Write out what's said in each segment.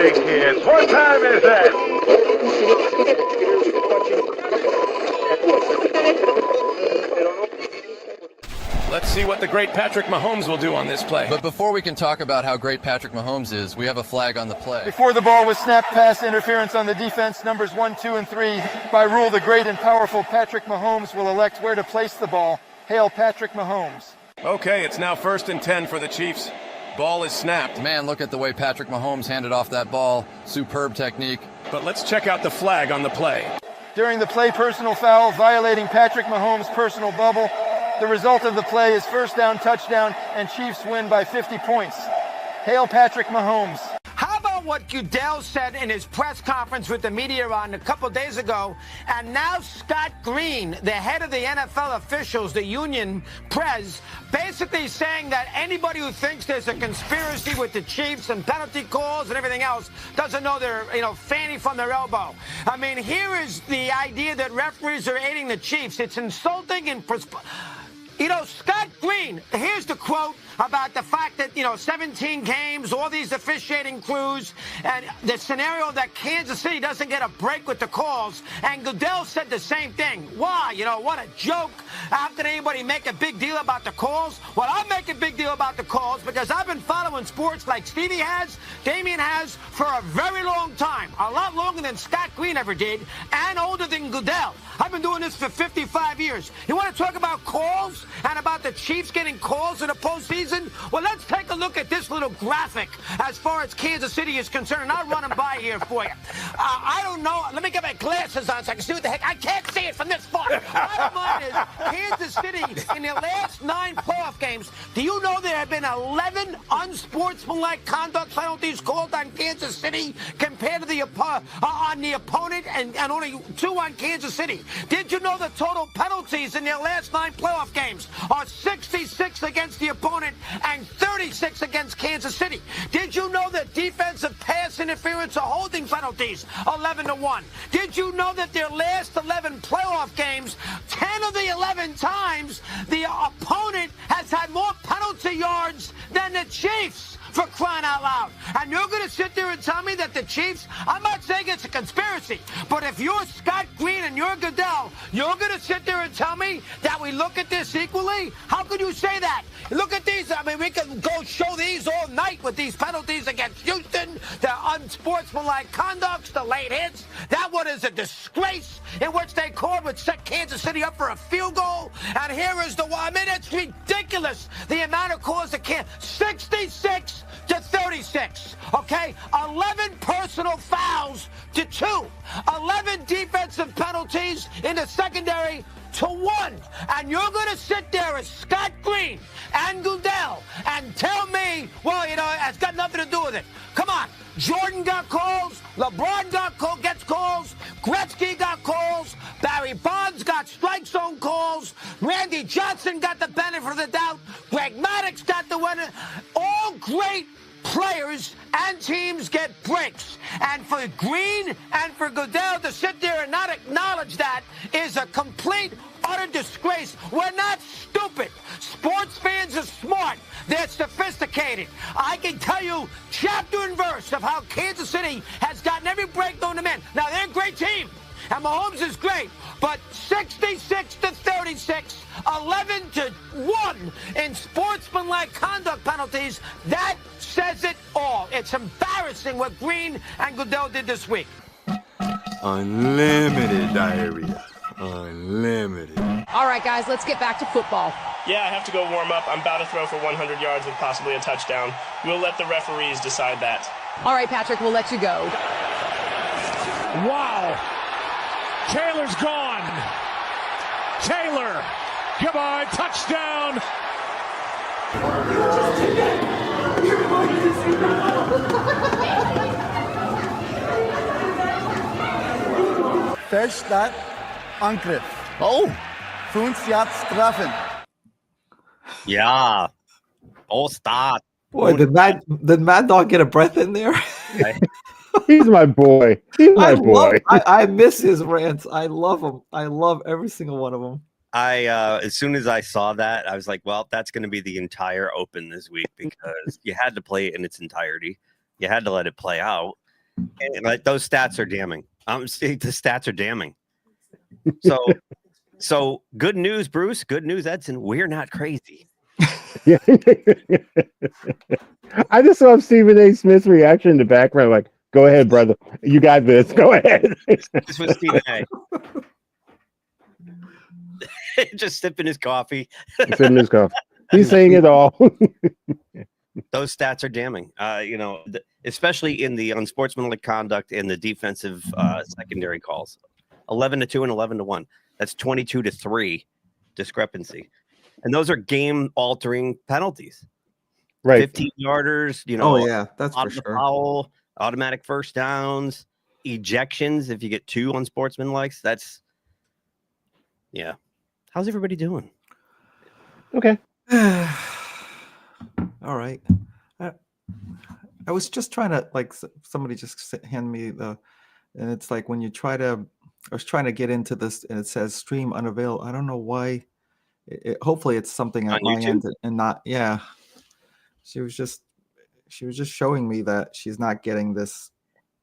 morning, kids. What time is that? Let's see what the great Patrick Mahomes will do on this play. But before we can talk about how great Patrick Mahomes is, we have a flag on the play. Before the ball was snapped, pass interference on the defense, numbers 1, 2, and 3. By rule, the great and powerful Patrick Mahomes will elect where to place the ball. Hail Patrick Mahomes. Okay, it's now 1st and 10 for the Chiefs. Ball is snapped. Man, look at the way Patrick Mahomes handed off that ball. Superb technique. But let's check out the flag on the play. During the play, personal foul, violating Patrick Mahomes' personal bubble. The result of the play is first down, touchdown, and Chiefs win by 50 points. Hail Patrick Mahomes. How about what Goodell said in his press conference with the media on a couple days ago? And now Scott Green, the head of the NFL officials, the union prez, basically saying that anybody who thinks there's a conspiracy with the Chiefs and penalty calls and everything else doesn't know they're, fanny from their elbow. I mean, here is the idea that referees are aiding the Chiefs. It's insulting and Scott Green, here's the quote about the fact that, 17 games, all these officiating crews, and the scenario that Kansas City doesn't get a break with the calls. And Goodell said the same thing. Why? What a joke. How can anybody make a big deal about the calls? Well, I make a big deal about the calls because I've been following sports like Stevie has, Damien has, for a very long time. A lot longer than Scott Green ever did, and older than Goodell. I've been doing this for 55 years. You want to talk about calls and about the Chiefs getting calls in the postseason? Well, let's take a look at this little graphic as far as Kansas City is concerned. And I'll run them by here for you. I don't know. Let me get my glasses on so I can see what the heck. I can't see it from this far. Bottom line is, Kansas City, in their last 9 playoff games, do you know there have been 11 unsportsmanlike conduct penalties called on Kansas City compared to the on the opponent, and only 2 on Kansas City? Did you know the total penalties in their last 9 playoff games are 66 against the opponent and 36 against Kansas City? Did you know that defensive pass interference or holding penalties 11-1? Did you know that their last 11 playoff games, 10 of the 11 times, the opponent has had more penalty yards than the Chiefs? For crying out loud. And you're going to sit there and tell me that the Chiefs, I'm not saying it's a conspiracy, but if you're Scott Green and you're Goodell, you're going to sit there and tell me that we look at this equally? How could you say that? Look at these. I mean, we can go show these all night with these penalties against Houston, the unsportsmanlike conducts, the late hits. That one is a disgrace in which they called would set Kansas City up for a field goal. And here is the one. I mean, it's ridiculous. The amount of calls that can't. 66 to 36, okay? 11 personal fouls to 2. 11 defensive penalties in the secondary to 1. And you're going to sit there as Scott Green and Goodell and tell me, well, it's got nothing to do with it. Come on. Jordan got calls. LeBron gets calls. Gretzky got calls. Barry Bonds got strike zone calls. Randy Johnson got the benefit of the doubt. Greg Maddox got the winner. All great players and teams get breaks. And for Green and for Goodell to sit there and not acknowledge that is a complete, utter disgrace. We're not stupid. Sports fans are smart. They're sophisticated. I can tell you chapter and verse of how Kansas City has gotten every break thrown to men. Now, they're a great team, and Mahomes is great, but 66 to 36, 11 to 1 in sportsmanlike conduct penalties, that says it all. It's embarrassing what Green and Goodell did this week. Unlimited diarrhea. Unlimited. All right, guys, let's get back to football. Yeah, I have to go warm up. I'm about to throw for 100 yards with possibly a touchdown. We'll let the referees decide that. All right, Patrick, we'll let you go. Wow. Taylor's gone. Taylor. Goodbye. Touchdown. Verstaat Angriff. Oh. 5 Yards treffen. Yeah. Oh, start. Boy, did Mad Dog get a breath in there? He's my boy. He's my boy. I miss his rants. I love them. I love every single one of them. As soon as I saw that, I was like, well, that's going to be the entire Open this week because you had to play it in its entirety. You had to let it play out. And, like, those stats are damning. The stats are damning. So good news, Bruce. Good news, Edson. We're not crazy. Yeah. I just saw Stephen A. Smith's reaction in the background. Like, go ahead, brother. You got this. Go ahead. This was Stephen A. Just sipping his coffee. Sipping his coffee. He's saying it all. Those stats are damning. Especially in the unsportsmanlike conduct and the defensive secondary calls. 11-2 and 11-1. That's 22-3 discrepancy. And those are game-altering penalties. Right. 15-yarders, Oh, yeah, that's for sure. Foul, automatic first downs, ejections if you get 2 unsportsmanlikes. That's, yeah. How's everybody doing? Okay. All right. I was just trying to, like, somebody just hand me and it's like when you try to, I was trying to get into this and it says stream unavailable. I don't know why. Hopefully it's something at my end and not, yeah. She was just showing me that she's not getting this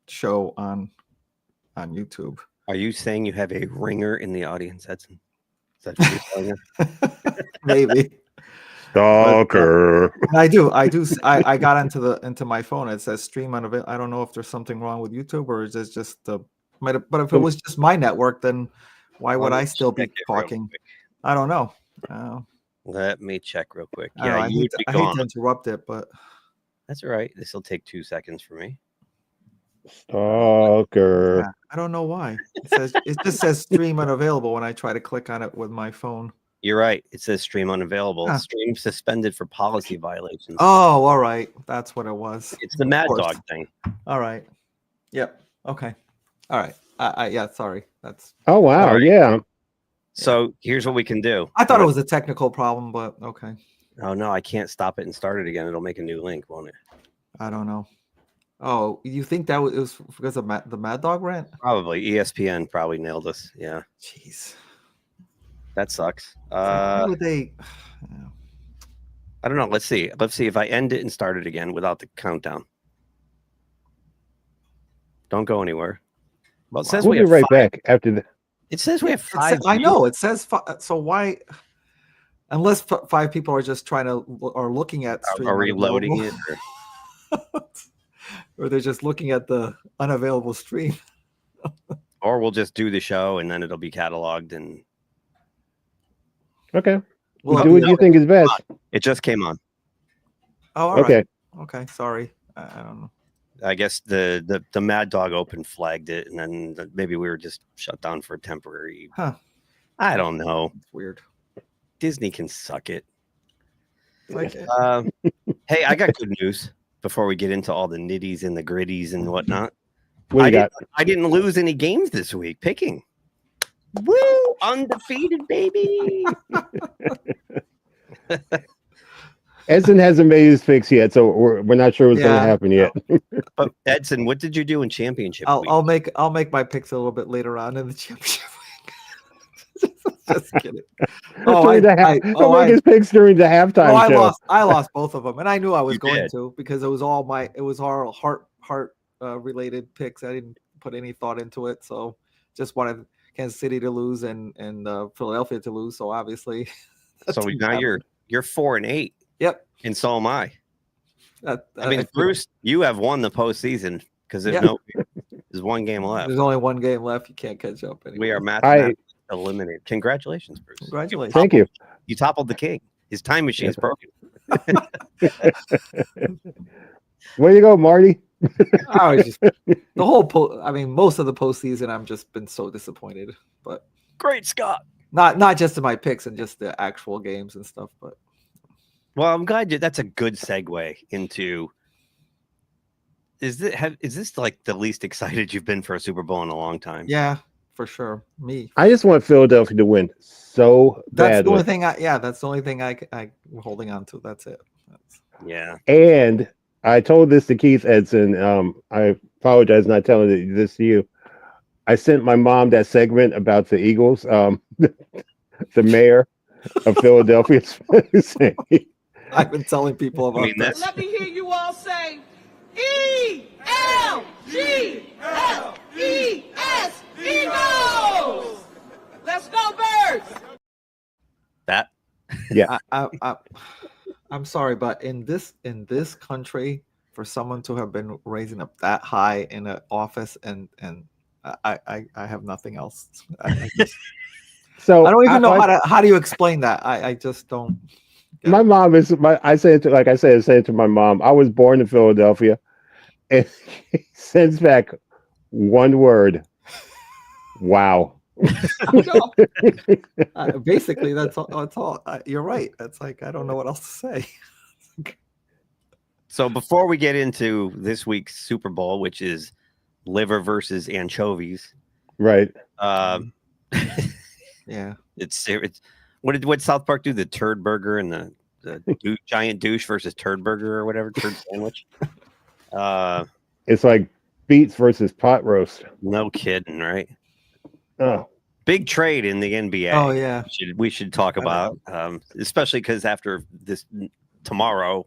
show on YouTube. Are you saying you have a ringer in the audience, Edson? Is that what you're telling us? Maybe. Stalker. I got into my phone. It says stream unavailable. I don't know if there's something wrong with YouTube or is this just but if it was just my network, then why would I still be talking? I don't know. Let me check real quick. Yeah, I hate to interrupt it, but that's all right. This will take 2 seconds for me. Stalker. Yeah, I don't know why. It just says stream unavailable when I try to click on it with my phone. You're right. It says stream unavailable. Huh. Stream suspended for policy violations. Oh, all right. That's what it was. It's the Mad Dog thing. All right. Yep. Okay. All right. Yeah. Sorry. That's. Oh wow. Right. Yeah. So here's what we can do. I thought it was a technical problem, but okay. Oh no, I can't stop it and start it again. It'll make a new link, won't it? I don't know. Oh, you think that was because of the Mad Dog rant? Probably. ESPN probably nailed us. Yeah. Jeez. That sucks. How would they? I don't know. Let's see. Let's see if I end it and start it again without the countdown. Don't go anywhere. Well, it says we'll be right back after the. It says we have 5. I know it says 5. So why? Unless 5 people are just trying to are looking at stream are reloading it, or they're just looking at the unavailable stream. Or we'll just do the show and then it'll be cataloged and. Okay. Well, do what you think is best. It just came on. Oh, all okay. Right. Okay. Sorry. I don't know. I guess the Mad Dog Open flagged it, and then maybe we were just shut down for a temporary. Huh. I don't know. It's weird. Disney can suck it. Like hey, I got good news before we get into all the nitties and the gritties and whatnot. What I didn't lose any games this week picking. Woo! Undefeated, baby. Edson hasn't made his picks yet, so we're not sure what's going to happen yet. But Edson, what did you do in championship week? I'll make my picks a little bit later on in the championship week. Just kidding. Don't make his picks during the halftime show. I lost both of them, and I knew I was going to because it was all heart related picks. I didn't put any thought into it, so just wanted Kansas City to lose and Philadelphia to lose. So obviously, so now you're 4-8. Yep. And so am I. I mean, Bruce, you have won the postseason because there's one game left. There's only one game left. You can't catch up anymore. We are mathematically eliminated. Congratulations, Bruce. Congratulations. Thank you. You toppled the king. His time machine is broken. Where you go, Marty? I was just the whole most of the postseason I've just been so disappointed. But great Scott. Not just in my picks and just the actual games and stuff, but well, I'm glad that's a good segue into. Is this like the least excited you've been for a Super Bowl in a long time? Yeah, for sure. Me. I just want Philadelphia to win so badly. That's the only thing. That's the only thing I'm holding on to. That's it. Yeah. And I told this to Keith Edson. I apologize not telling this to you. I sent my mom that segment about the Eagles. The mayor of Philadelphia. I've been telling people about that. Let me hear you all say E-L-G-S. B-L-E-S, Eagles! Let's go, Birds! That. Yeah. I'm sorry, but in this country, for someone to have been raising up that high in an office, and I have nothing else. So I don't even know how do you explain that. I just don't. My mom is I say it to, like I said, I say it to my mom. I was born in Philadelphia, and he sends back one word. Wow. Basically, that's all. You're right. That's like I don't know what else to say. So before we get into this week's Super Bowl, which is liver versus anchovies, right? Yeah, it's what did South Park do? The turd burger and the giant douche versus turd burger or whatever, turd sandwich. It's like beets versus pot roast. No kidding, right? Oh, big trade in the NBA. Oh yeah, we should talk about, especially because after this tomorrow,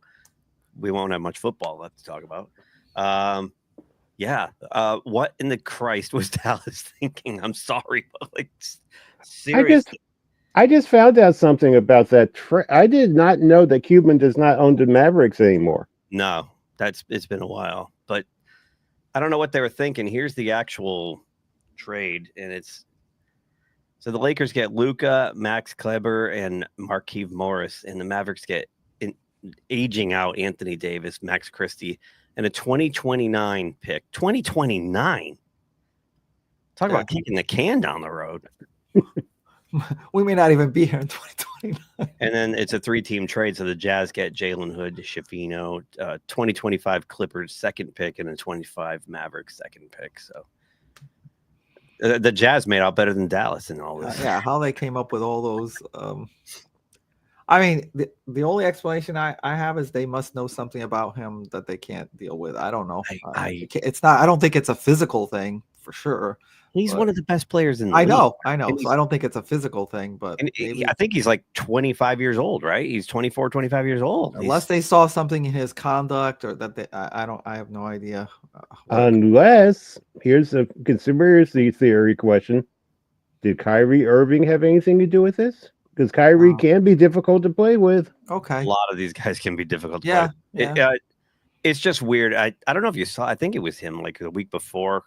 we won't have much football left to talk about. What in the Christ was Dallas thinking? I'm sorry, but like seriously. I just found out something about that. I did not know that Cuban does not own the Mavericks anymore. No, it's been a while, but I don't know what they were thinking. Here's the actual trade, and so the Lakers get Luka, Max Kleber, and Markieff Morris, and the Mavericks get aging out Anthony Davis, Max Christie, and a 2029 pick. 2029. Talk about kicking the can down the road. We may not even be here in 2029. And then it's a 3-team trade. So the Jazz get Jalen Hood, Shafino, 2025 Clippers second pick, and a 25 Mavericks second pick. So the Jazz made out better than Dallas in all this. Yeah, how they came up with all those. I mean, the only explanation I have is they must know something about him that they can't deal with. I don't know. It's not. I don't think it's a physical thing for sure. He's one of the best players in the league. I know. So I don't think it's a physical thing, but I think he's like 25 years old, right? He's 24, 25 years old. Unless they saw something in his conduct or that I have no idea. Unless here's a conspiracy theory question. Did Kyrie Irving have anything to do with this? Because Kyrie can be difficult to play with. Okay. A lot of these guys can be difficult to play. It's just weird. I don't know if you saw, I think it was him like the week before.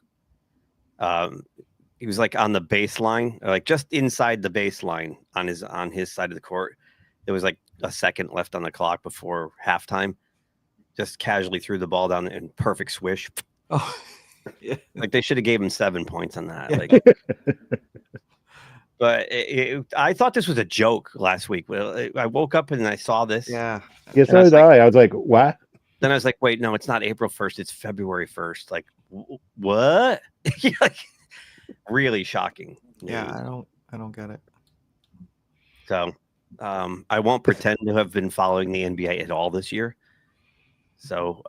He was like on the baseline, like just inside the baseline on his side of the court. There was like a second left on the clock before halftime. Just casually threw the ball down in perfect swish. Oh, yeah. Like they should have gave him 7 points on that. Like, but I thought this was a joke last week. I woke up and I saw this. Yeah. Yes, so did I. I was like, what? Then I was like, wait, no, it's not April 1st. It's February 1st. Like, what? Like, really shocking. Yeah, I don't get it. So I won't pretend to have been following the NBA at all this year. So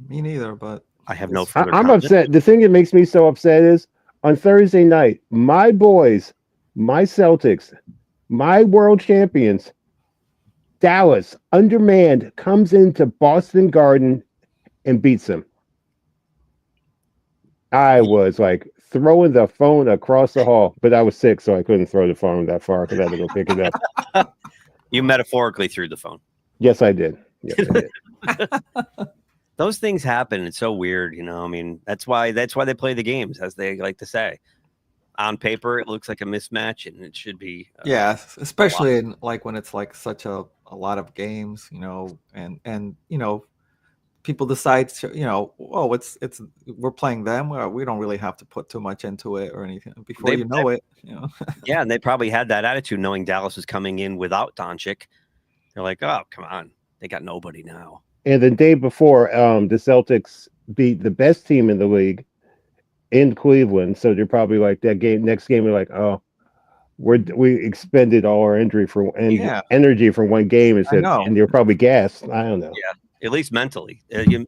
me neither, but I have no further I'm comment. upset. The thing that makes me so upset is on Thursday night, my boys, my Celtics, my world champions, Dallas, undermanned, comes into Boston Garden and beats them. I was like throwing the phone across the hall, but I was sick, so I couldn't throw the phone that far because I had to go pick it up. You metaphorically threw the phone. Yes, I did. Yes, I did. Those things happen. It's so weird, you know. I mean, that's why they play the games, as they like to say. On paper, it looks like a mismatch, and it should be. Especially in like when it's like such a lot of games, you know, and you know, people decide to, you know, oh, it's we're playing them. We don't really have to put too much into it or anything. Before you know it, you know. Yeah, and they probably had that attitude knowing Dallas was coming in without Doncic. They're like, oh, come on, they got nobody now. And the day before, the Celtics beat the best team in the league in Cleveland, so they're probably like that game. Next game, they're like, oh, we expended all our energy from one game, and they're probably gassed. I don't know. Yeah, at least mentally.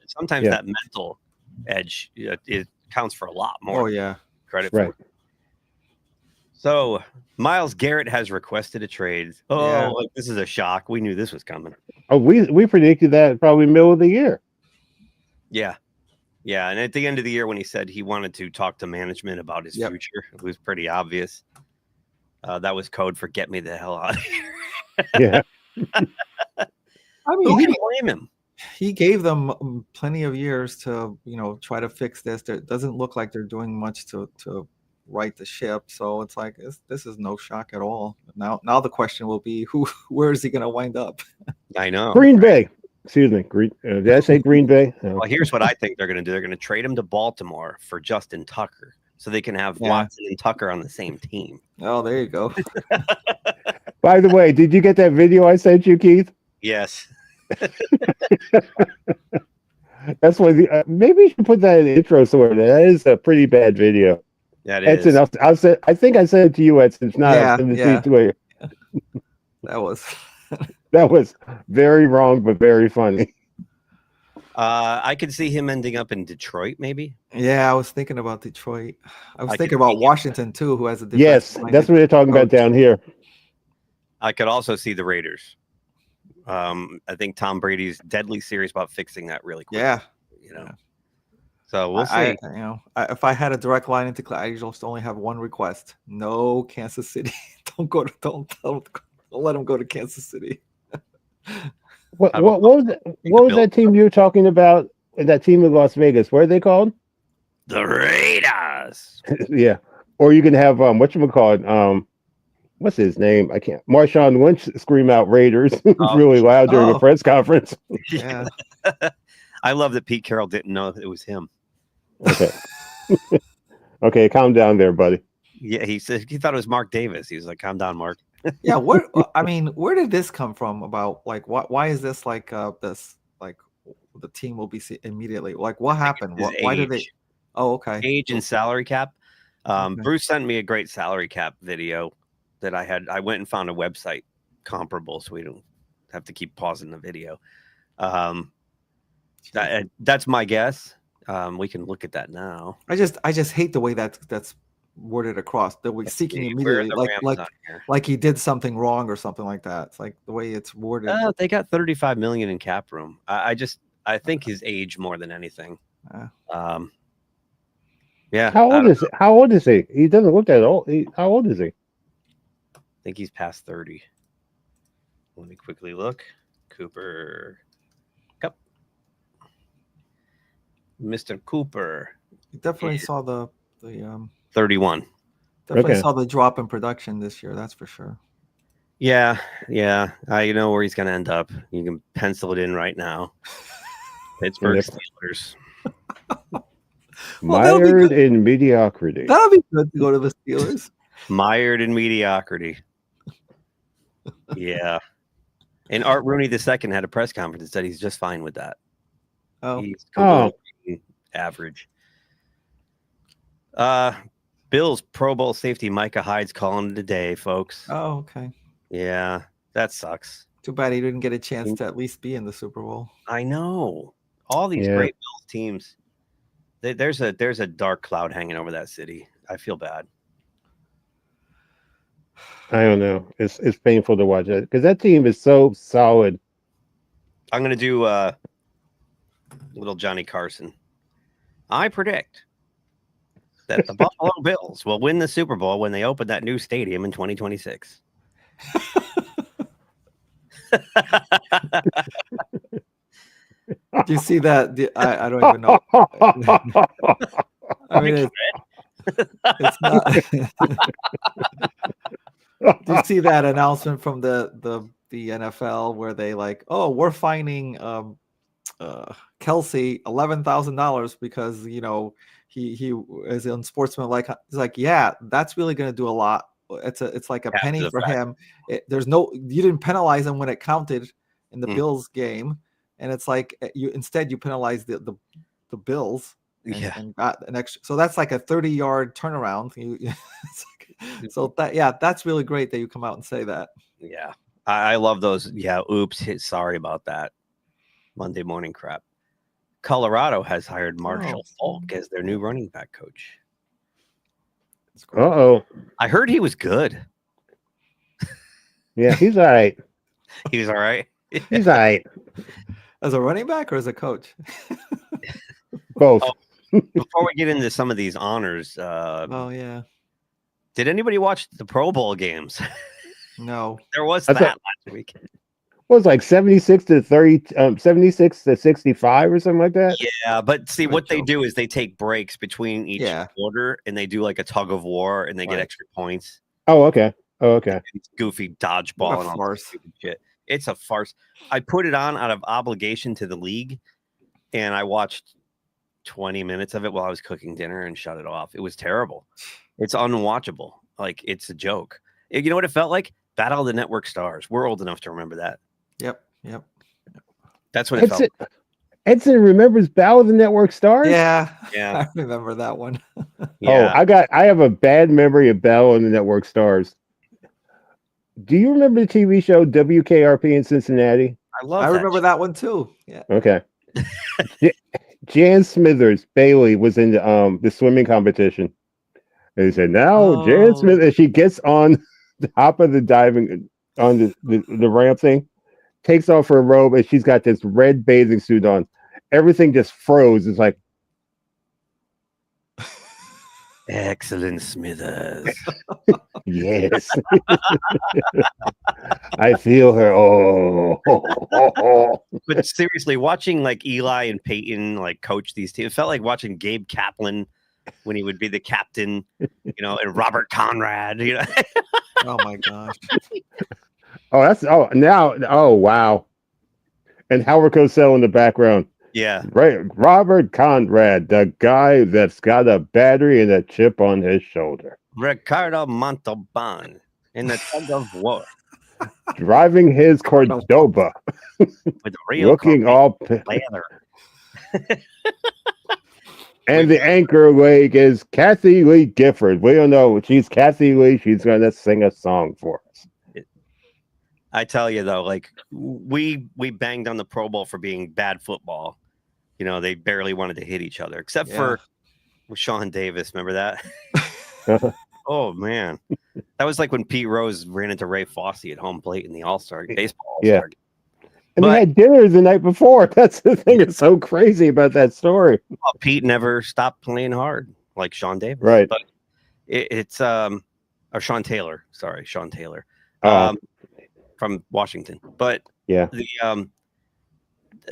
Sometimes that mental edge it counts for a lot more. Oh yeah, credit for it. So Myles Garrett has requested a trade. Oh, like, this is a shock. We knew this was coming. Oh, we predicted that probably middle of the year. Yeah. Yeah, and at the end of the year, when he said he wanted to talk to management about his future, it was pretty obvious. That was code for "get me the hell out of here." Yeah. I mean, who can blame him? He gave them plenty of years to, try to fix this. It doesn't look like they're doing much to right the ship. So it's like this is no shock at all. Now the question will be where is he going to wind up? I know. Green Bay. Excuse me. Did I say Green Bay? No. Well, here's what I think they're going to do. They're going to trade him to Baltimore for Justin Tucker, so they can have Watson and Tucker on the same team. Oh, there you go. By the way, did you get that video I sent you, Keith? Yes. That's what maybe you should put that in the intro somewhere. That is a pretty bad video. That is. Edson, I think I said it to you, Edson. It's not. Yeah. That was that was very wrong, but very funny. I could see him ending up in Detroit, maybe. Yeah, I was thinking about Detroit. I was thinking about Washington too, who has a yes. That's what they're talking about down here. I could also see the Raiders. I think Tom Brady's deadly serious about fixing that really quick. Yeah, So we'll see. If I had a direct line into, I just only have one request: no Kansas City. Don't let them go to Kansas City. What was that team you were talking about? That team in Las Vegas. What are they called? The Raiders. Yeah. Or you can have whatchamacallit, what's his name? I can't. Marshawn Lynch scream out Raiders really loud during a press conference. Yeah. I love that Pete Carroll didn't know it was him. Okay. Okay, calm down there, buddy. Yeah, he said he thought it was Mark Davis. He was like, "Calm down, Mark." Yeah, where did this come from? About like why is this like this like the team will be immediately like what happened? Why did they? Oh, okay. Age and salary cap. Bruce sent me a great salary cap video that I had. I went and found a website comparable, so we don't have to keep pausing the video. That's my guess. We can look at that now. I just hate the way that's worded across. That we're seeking immediately, like he did something wrong or something like that. It's like the way it's worded. They got 35 million in cap room. I think his age more than anything. Yeah. How old is he? He doesn't look that old. How old is he? I think he's past 30. Let me quickly look. Cooper Cup. Mr. Cooper. You definitely saw the 31. Definitely saw the drop in production this year. That's for sure. Yeah. You know where he's going to end up. You can pencil it in right now. Pittsburgh Steelers. Mired in mediocrity. That'll be good to go to the Steelers. Mired in mediocrity. Yeah. And Art Rooney II had a press conference and said he's just fine with that. Oh. He's completely average. Bills Pro Bowl safety Micah Hyde's calling it a day, folks. Oh, okay. Yeah, that sucks. Too bad he didn't get a chance to at least be in the Super Bowl. I know. All these great Bills teams. There's a dark cloud hanging over that city. I feel bad. I don't know. It's painful to watch it because that team is so solid. I'm gonna do little Johnny Carson. I predict that the Buffalo Bills will win the Super Bowl when they open that new stadium in 2026. Do you see that? I don't even know. I mean, it's not. Do you see that announcement from the NFL where they like, oh, we're fining Kelsey $11,000 because he is unsportsmanlike. It's like, yeah, that's really going to do a lot. It's like a penny for him. You didn't penalize him when it counted in the Bills game, and it's like you penalize the Bills. And got an extra. So that's like a 30-yard turnaround. That's really great that you come out and say that. Yeah, I love those. Yeah, oops, sorry about that. Monday morning crap. Colorado has hired Marshall Falk as their new running back coach. Uh-oh. I heard he was good. Yeah, he's all right. He's all right. He's all right. As a running back or as a coach? Both. Before we get into some of these honors, Oh yeah. did anybody watch the Pro Bowl games? No. There was I that thought- last week. What was it, like 76 to 30, 76 to 65 or something like that? Yeah, but see, What a what they joke. do is they take breaks between each Yeah. quarter, and they do like a tug of war, and they get Right. extra points. Oh, okay. Oh, okay. It's goofy What dodgeball a and all farce. this stupid shit. It's a farce. I put it on out of obligation to the league, and I watched 20 minutes of it while I was cooking dinner and shut it off. It was terrible. It's unwatchable. Like, it's a joke. You know what it felt like? Battle of the Network Stars. We're old enough to remember that. Yep. That's what it felt. Edson remembers Battle of the Network Stars? Yeah. Yeah. I remember that one. Yeah. Oh, I have a bad memory of Battle of the Network Stars. Do you remember the TV show WKRP in Cincinnati? I remember that one too. Yeah. Okay. Jan Smithers Bailey was in the swimming competition. And he said, now Jan Smith, and she gets on the top of the diving on the ramp thing, takes off her robe, and she's got this red bathing suit on. Everything just froze. It's like, Excellent, Smithers. yes. I feel her. Oh. But seriously, watching like Eli and Peyton like coach these teams, it felt like watching Gabe Kaplan when he would be the captain, and Robert Conrad, Oh my gosh. Oh wow. And Howard Cosell in the background. Yeah. Right. Robert Conrad, the guy that's got a battery and a chip on his shoulder. Ricardo Montalban in the tug of war. Driving his Cordoba. With real looking all leather. And the anchor leg is Kathy Lee Gifford. We don't know. She's Kathy Lee. She's going to sing a song for us. I tell you though, like we banged on the Pro Bowl for being bad football. They barely wanted to hit each other, except for Sean Davis. Remember that? Oh man, that was like when Pete Rose ran into Ray Fosse at home plate in the All-Star baseball. Yeah. And they had dinner the night before. That's the thing that's so crazy about that story. Well, Pete never stopped playing hard like Sean Davis. Right. But it's or Sean Taylor. Sorry, Sean Taylor. From Washington. But yeah,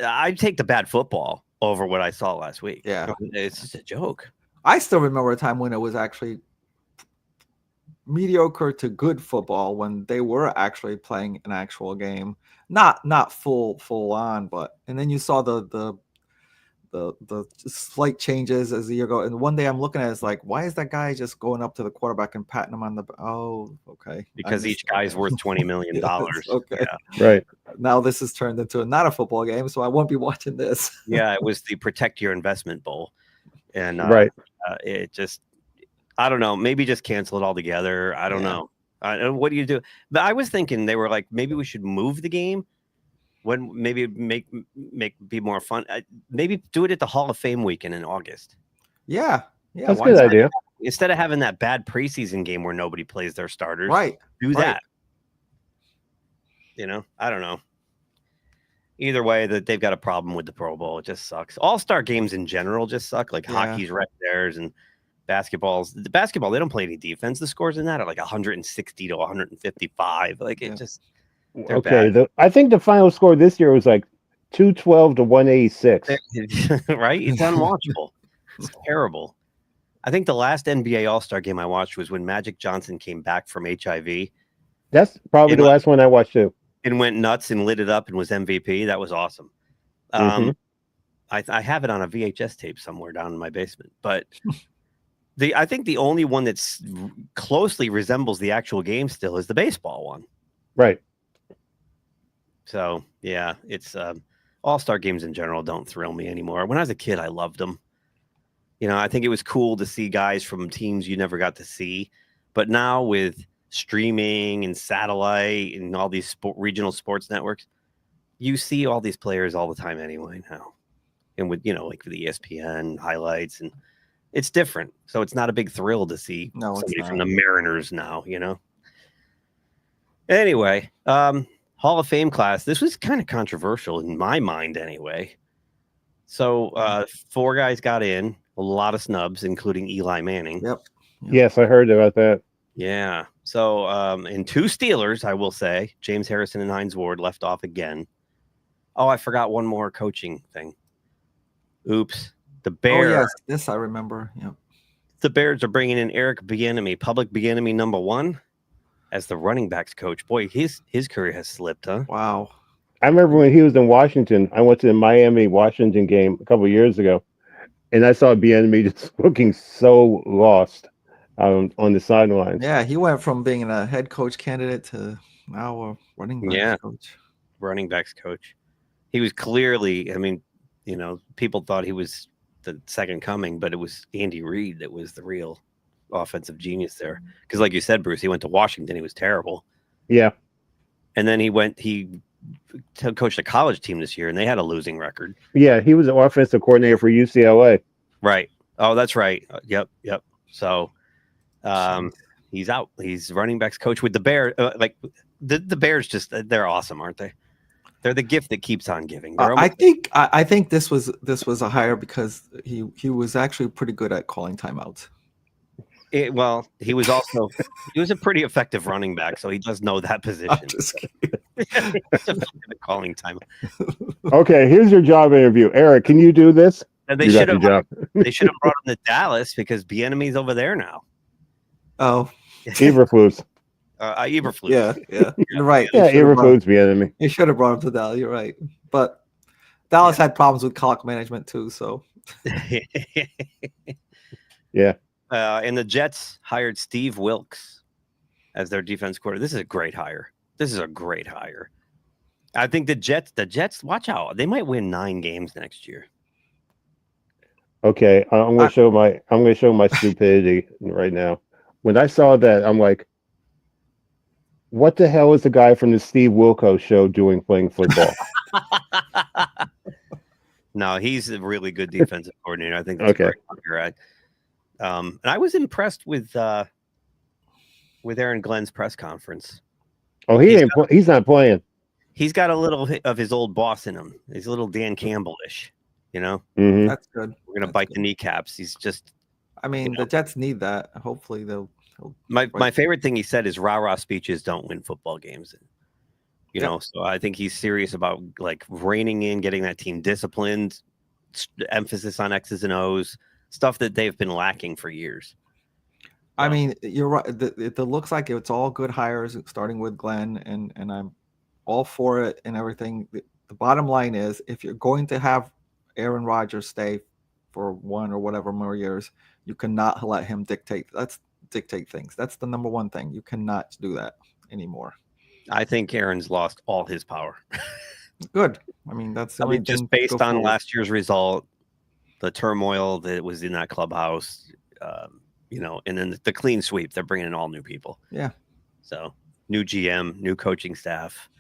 I'd take the bad football over what I saw last week. Yeah. It's just a joke. I still remember a time when it was actually mediocre to good football when they were actually playing an actual game. Not full on, but and then you saw the slight changes as the year go. And one day I'm looking at it, it's like, why is that guy just going up to the quarterback and patting him on the okay. Because each guy's worth $20 million. Okay. Yeah. Right. Now this has turned into not a football game, so I won't be watching this. Yeah, it was the Protect Your Investment Bowl. And right. It just, I don't know, maybe just cancel it altogether. I don't know. What do you do? But I was thinking they were like, maybe we should move the game. When maybe be more fun. Maybe do it at the Hall of Fame weekend in August. Yeah. That's a good idea. Instead of having that bad preseason game where nobody plays their starters, right? Do that. I don't know. Either way, that they've got a problem with the Pro Bowl. It just sucks. All-star games in general just suck. Like hockey's right theirs and the basketball, they don't play any defense. The scores in that are like 160 to 155. Like it just. Okay, I think the final score this year was like 212 to 186. Right? It's unwatchable. It's terrible. I think the last NBA All-Star game I watched was when Magic Johnson came back from HIV. That's probably the last one I watched too. And went nuts and lit it up and was MVP. That was awesome. I have it on a VHS tape somewhere down in my basement. But I think the only one that's closely resembles the actual game still is the baseball one. Right. So, yeah, it's all-star games in general don't thrill me anymore. When I was a kid, I loved them. I think it was cool to see guys from teams you never got to see. But now with streaming and satellite and all these regional sports networks, you see all these players all the time anyway now. And with, like the ESPN highlights, and it's different. So it's not a big thrill to see somebody from the Mariners now, Anyway, Hall of Fame class. This was kind of controversial in my mind anyway. So 4 guys got in, a lot of snubs, including Eli Manning. Yep. Yes, I heard about that. Yeah. So and 2 Steelers, I will say, James Harrison and Hines Ward left off again. Oh, I forgot one more coaching thing. Oops. The Bears. Oh, yes. This I remember. Yep. The Bears are bringing in Eric Bieniemy, public Bieniemy #1, as the running backs coach. Boy, his career has slipped, huh? Wow. I remember when he was in Washington. I went to the Miami-Washington game a couple of years ago, and I saw Bieniemy just looking so lost on the sidelines. Yeah, he went from being a head coach candidate to now a running backs coach. Running backs coach. He was clearly, I mean, people thought he was the second coming, but it was Andy Reid that was the real offensive genius there. Because like you said, Bruce, he went to Washington. He was terrible. Yeah. And then he coached a college team this year, and they had a losing record. Yeah, he was an offensive coordinator for UCLA. Right. Oh, that's right. Yep. So he's out. He's running backs coach with the Bears. The Bears they're awesome, aren't they? They're the gift that keeps on giving. I think this was a hire because he was actually pretty good at calling timeouts. He was a pretty effective running back, so he does know that position. I'm just kidding. Calling time. Okay, here's your job interview, Eric. Can you do this? And they should have brought him to Dallas because Bieniemy's over there now. Oh, Eberflus. Eberflus. Yeah, you're right. Yeah, Eberflus Bieniemy. He should have brought him to Dallas. You're right, but Dallas had problems with clock management too. So yeah. And the Jets hired Steve Wilkes as their defense coordinator. This is a great hire. I think the Jets, watch out. They might win 9 games next year. Okay, I'm going to show my stupidity right now. When I saw that, I'm like, what the hell is the guy from the Steve Wilkos show doing playing football? No, he's a really good defensive coordinator. I think that's okay. Great. And I was impressed with Aaron Glenn's press conference. Oh, he's not playing. He's got a little of his old boss in him. He's a little Dan Campbell-ish, Mm-hmm. That's good. We're gonna bite the kneecaps. He's just. I mean, the Jets need that. Hopefully, they'll. My favorite thing he said is rah-rah speeches don't win football games. So I think he's serious about like reining in, getting that team disciplined, emphasis on X's and O's, stuff that they've been lacking for years. I mean, you're right. It looks like it's all good hires, starting with Glenn, and I'm all for it and everything. The bottom line is, if you're going to have Aaron Rodgers stay for 1 or whatever more years, you cannot let him dictate things. That's the number one thing. You cannot do that anymore. I think Aaron's lost all his power. Good. I mean, that's just based on last year's result, the turmoil that was in that clubhouse, and then the clean sweep. They're bringing in all new people. Yeah. So new GM, new coaching staff,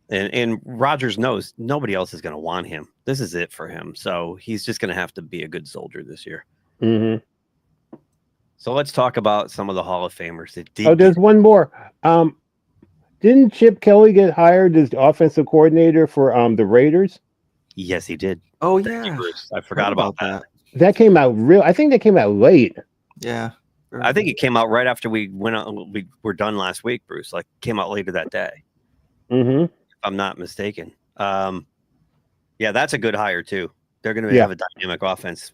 and Rodgers knows nobody else is going to want him. This is it for him. So he's just going to have to be a good soldier this year. Mm-hmm. So let's talk about some of the Hall of Famers. There's one more. Didn't Chip Kelly get hired as offensive coordinator for the Raiders? Yes, he did. Oh yeah, I forgot about that. That came out I think that came out late. Yeah, I think it came out right after we went on. We were done last week, Bruce. Like came out later that day. Mm-hmm. If I'm not mistaken. Yeah, that's a good hire too. They're going to have a dynamic offense.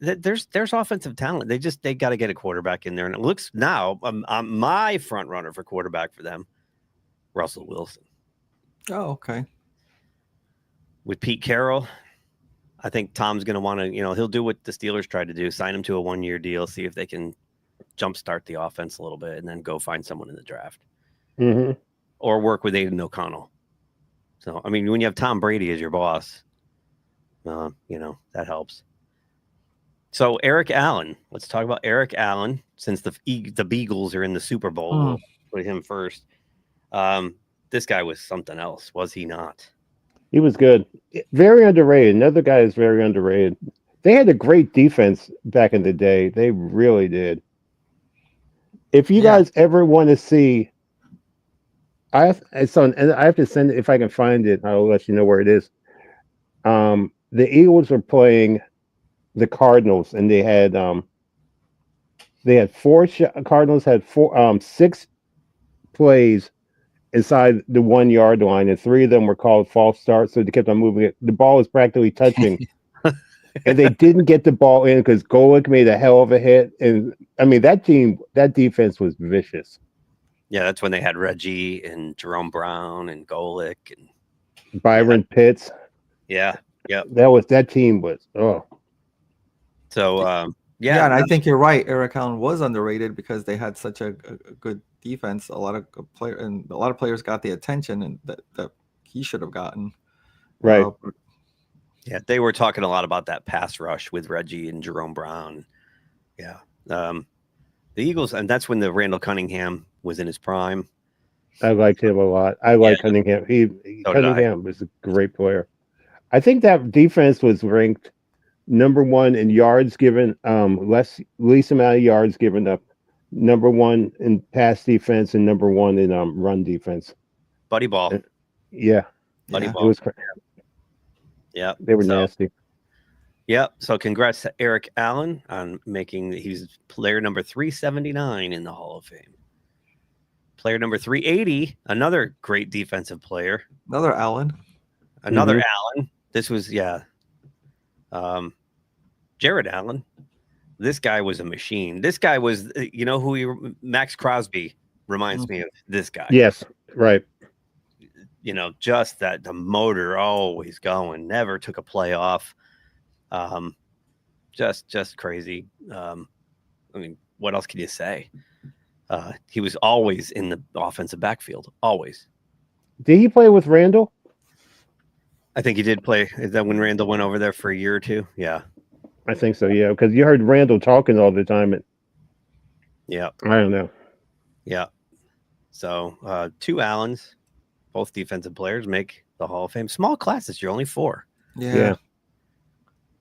There's offensive talent. They got to get a quarterback in there, and it looks now. My front runner for quarterback for them, Russell Wilson. Oh, okay. With Pete Carroll, I think Tom's going to want to. He'll do what the Steelers tried to do: sign him to a 1-year deal, see if they can jumpstart the offense a little bit, and then go find someone in the draft, or work with Aiden O'Connell. So, I mean, when you have Tom Brady as your boss, that helps. So Eric Allen, let's talk about Eric Allen. Since the Beagles are in the Super Bowl, we'll put him first. This guy was something else, was he not? He was good. Very underrated. Another guy is very underrated. They had a great defense back in the day. They really did. If you guys ever want to see, I have to send it if I can find it. I'll let you know where it is. the Eagles were playing the Cardinals, and they had Cardinals had six plays inside the 1 yard line, and three of them were called false starts. So they kept on moving it. The ball was practically touching, and they didn't get the ball in because Golick made a hell of a hit. And I mean, that defense was vicious. Yeah, that's when they had Reggie and Jerome Brown and Golick and Byron Pitts. Yeah, yeah. That team was So yeah, and I think you're right. Eric Allen was underrated because they had such a good defense. A lot of players got the attention and that he should have gotten. Right. Yeah, they were talking a lot about that pass rush with Reggie and Jerome Brown. Yeah. The Eagles, and that's when the Randall Cunningham was in his prime. I liked him a lot. I like Cunningham. Cunningham was a great player. I think that defense was ranked number one in yards given, least amount of yards given up, number one in pass defense, and number one in run defense. Buddy Ball. Yeah. Buddy Ball. It was, yeah. They were nasty. Yeah. So congrats to Eric Allen on he's player number 379 in the Hall of Fame. Player number 380, another great defensive player. Another Allen. Allen. This was, Jared Allen. This guy was a machine. This guy was, Max Crosby reminds me of this guy. Yes, right. Just that the motor always going, never took a play off. Just crazy. I mean, what else can you say? He was always in the offensive backfield, always. Did he play with Randall? I think he did play. Is that when Randall went over there for a year or two? Yeah. I think so, yeah, because you heard Randall talking all the time. Yeah. I don't know. Yeah. So 2 Allens, both defensive players, make the Hall of Fame. Small classes, you're only 4. Yeah.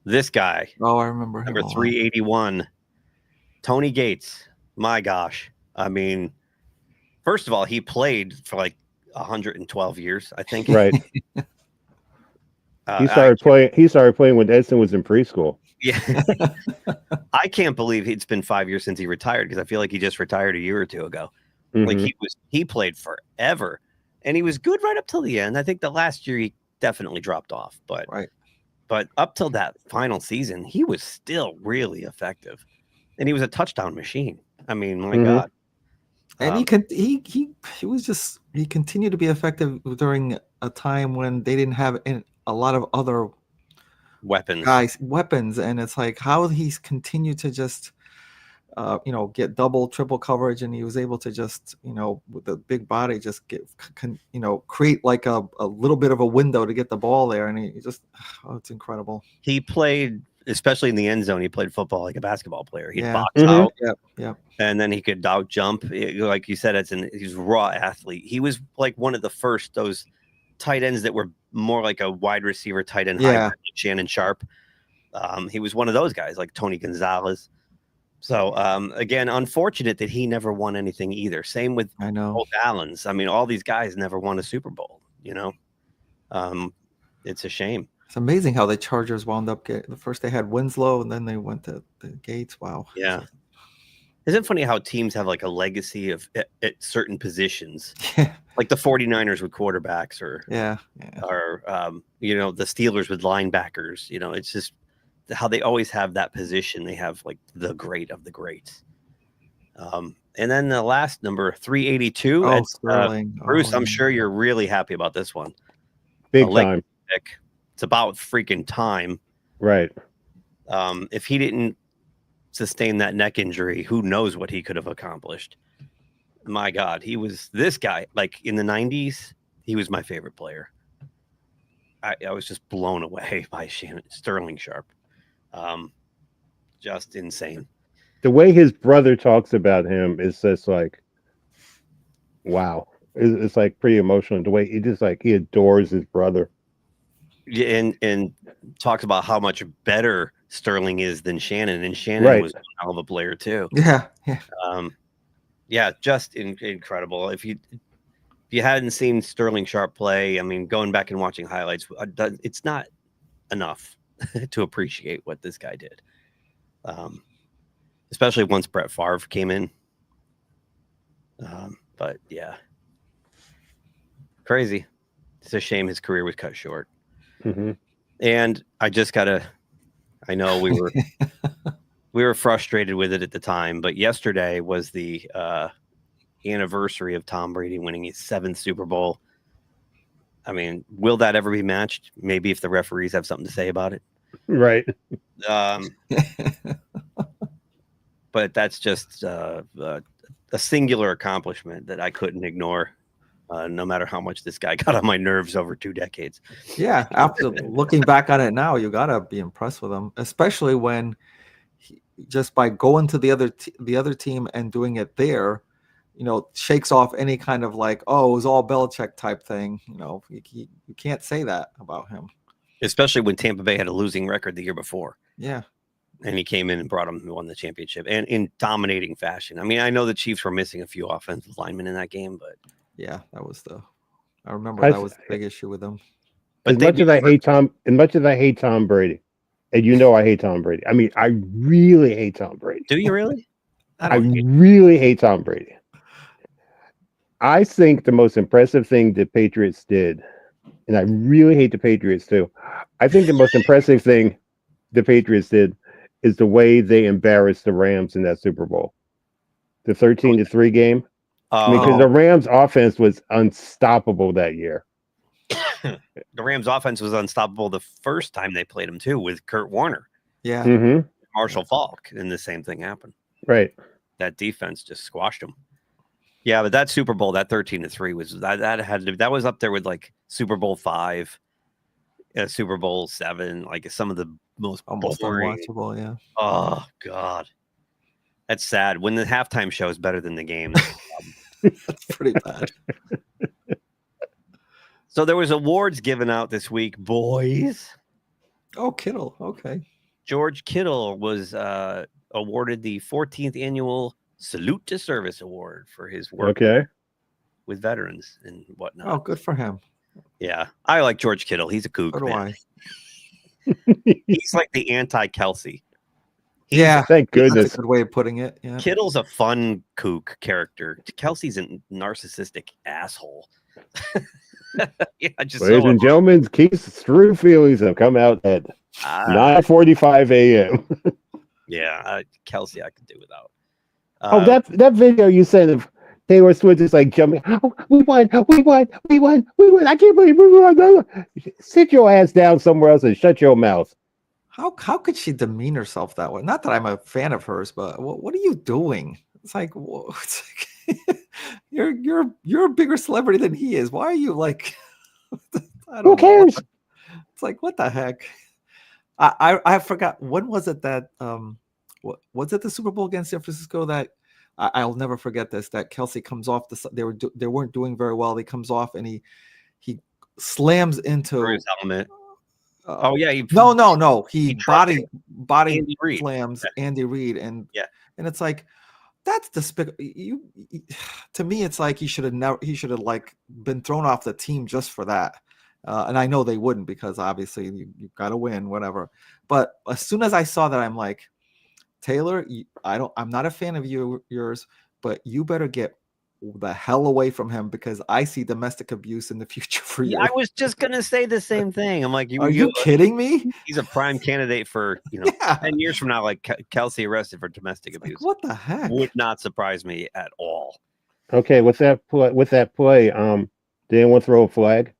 This guy. Oh, I remember him. Number 381, Tony Gates. My gosh. I mean, first of all, he played for like 112 years, I think. Right. He started playing when Edson was in preschool. Yeah. I can't believe it's been 5 years since he retired, because I feel like he just retired a year or two ago. Mm-hmm. Like he played forever, and he was good right up till the end. I think the last year he definitely dropped off, but up till that final season, he was still really effective, and he was a touchdown machine. I mean, my God. And he continued to be effective during a time when they didn't have a lot of other weapons, and it's like how he's continued to just get double, triple coverage, and he was able to just with the big body just create like a little bit of a window to get the ball there, and he just it's incredible. He played, especially in the end zone, he played football like a basketball player. He'd box out, and then he could out jump. Like you said, he's a raw athlete. He was like one of the first those tight ends that were more like a wide receiver tight end, hybrid, Shannon Sharp. He was one of those guys, like Tony Gonzalez. So again, unfortunate that he never won anything either. Same with both Allens. I mean, all these guys never won a Super Bowl. It's a shame. It's amazing how the Chargers wound up first they had Winslow, and then they went to the Gates. Wow. Yeah. Isn't it funny how teams have like a legacy of at certain positions, like the 49ers with quarterbacks, or the Steelers with linebackers. It's just how they always have that position. They have like the great of the greats. And then the last number 382. Bruce, I'm sure you're really happy about this one. Big time. It's about freaking time. Right. If he didn't sustain that neck injury, who knows what he could have accomplished. My God, he was this guy. Like in the 90s, he was my favorite player. I was just blown away by Sterling Sharp. Just insane. The way his brother talks about him is just like, wow. It's like pretty emotional. The way he adores his brother. Yeah, and talks about how much better Sterling is than Shannon, and Shannon was a hell of a player too. Yeah. Just incredible. If you hadn't seen Sterling Sharp play, I mean, going back and watching highlights, it's not enough to appreciate what this guy did. Especially once Brett Favre came in. But yeah, crazy. It's a shame his career was cut short. Mm-hmm. And I know we were frustrated with it at the time, but yesterday was the anniversary of Tom Brady winning his 7th Super Bowl. I mean, will that ever be matched? Maybe if the referees have something to say about it. Right. But that's just a singular accomplishment that I couldn't ignore, no matter how much this guy got on my nerves over 2 decades. Yeah, after looking back on it now, you gotta be impressed with him, especially when just by going to the other team and doing it there, shakes off any kind of like, oh, it was all Belichick type thing. You can't say that about him. Especially when Tampa Bay had a losing record the year before. Yeah. And he came in and brought them and won the championship, and in dominating fashion. I mean, I know the Chiefs were missing a few offensive linemen in that game, but yeah, I remember that was the big issue with them. But as much as I hate Tom Brady, and I hate Tom Brady. I mean, I really hate Tom Brady. Do you really? I really hate Tom Brady. I think the most impressive thing the Patriots did, and I really hate the Patriots too. I think the most impressive thing the Patriots did is the way they embarrassed the Rams in that Super Bowl. The 13-3 game. Because the Rams offense was unstoppable that year. The Rams offense was unstoppable the first time they played them too, with Kurt Warner. Yeah. Mm-hmm. Marshall Faulk, and the same thing happened. Right. That defense just squashed them. Yeah, but that Super Bowl, that 13-3 was that was up there with like Super Bowl 5, Super Bowl 7, like some of the most almost boring. Unwatchable. Yeah. Oh God, that's sad. When the halftime show is better than the game, that's pretty bad. So there was awards given out this week, boys. Oh, Kittle. Okay. George Kittle was awarded the 14th annual Salute to Service Award for his work with veterans and whatnot. Oh, good for him. Yeah, I like George Kittle. He's a kook. So do I. He's like the anti-Kelsey. Yeah, thank goodness. That's a good way of putting it. Yeah. Kittle's a fun kook character. Kelsey's a narcissistic asshole. Yeah, ladies and gentlemen, Keith's true feelings have come out at 9:45 a.m. Yeah, Kelsey I could do without. That video you sent of Taylor Swift is like jumping. Oh, we won! I can't believe we won! Sit your ass down somewhere else and shut your mouth. How could she demean herself that way? Not that I'm a fan of hers, but what are you doing? It's like, you're a bigger celebrity than he is. Why are you like? Who cares? It's like, what the heck? I forgot, when was it that was it the Super Bowl against San Francisco that I'll never forget this, that Kelsey comes off they weren't doing very well. He comes off and he slams into his helmet. No. He body slams Andy Reid, and it's like, that's despicable. To me, it's like he should have like been thrown off the team just for that. And I know they wouldn't, because obviously you got to win, whatever. But as soon as I saw that, I'm like, Taylor, I'm not a fan of yours, but you better get the hell away from him, because I see domestic abuse in the future for you. I was just gonna say the same thing. I'm like, are you kidding me? He's a prime candidate for 10 years from now, like Kelsey arrested for domestic abuse. Like, what the heck? Would not surprise me at all. Okay, with that play, did anyone throw a flag?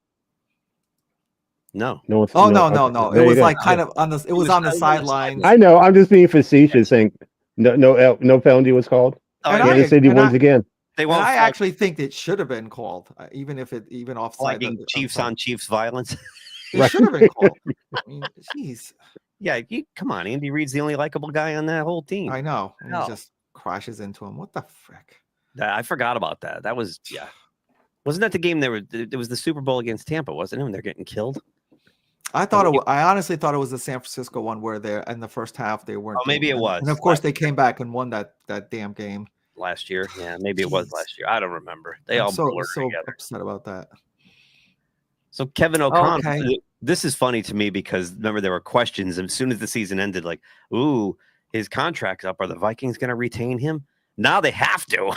No. No. It was like kind of on the. It was on the sidelines. I know. I'm just being facetious, saying no penalty was called. Kansas City wins again. I actually think it should have been called, even offside. Like Chiefs on Chiefs violence. It should have been called. I mean, jeez. Yeah, come on. Andy Reid's the only likable guy on that whole team. I know. And he just crashes into him. What the frick? I forgot about that. That was Wasn't that the game it was the Super Bowl against Tampa, wasn't it? When they're getting killed. I honestly thought it was the San Francisco one where they're in the first half they weren't. Oh, maybe it was. And of course they came back and won that damn game last year. Yeah, maybe it was last year. I don't remember. They all blurred together. Upset about that. So Kevin O'Connell, Okay. this is funny to me because remember there were questions as soon as the season ended, like, ooh, his contract's up. Are the Vikings going to retain him? Now they have to,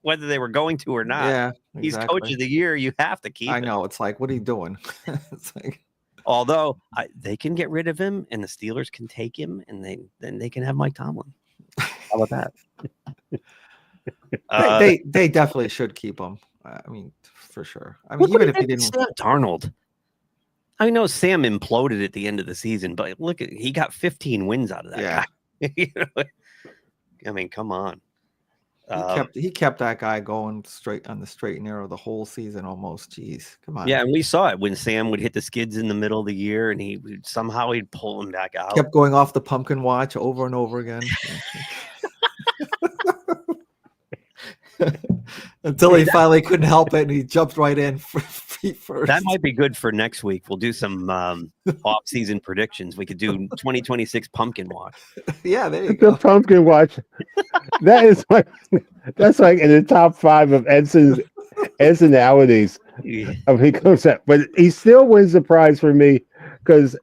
whether they were going to or not. Yeah, He's exactly. Coach of the Year. You have to keep I him. know. It's like, what are you doing? It's like, Although they can get rid of him and the Steelers can take him and then they can have Mike Tomlin. How about that? they definitely should keep him. I mean, for sure. I mean, Look even what if he didn't. Sam Darnold. I know Sam imploded at the end of the season, but look at he got 15 wins out of that guy. You know? I mean, come on. He kept that guy going straight on the straight and narrow the whole season almost. Jeez, come on. Yeah, and we saw it when Sam would hit the skids in the middle of the year, and he'd pull him back out. Kept going off the pumpkin watch over and over again. Until he finally couldn't help it and he jumped right in for feet first. That might be good for next week. We'll do some off-season predictions. We could do 2026 pumpkin watch. Yeah, there you The go. pumpkin watch. That's like in the top 5 of Edsonalities of he comes up, but he still wins the prize for me because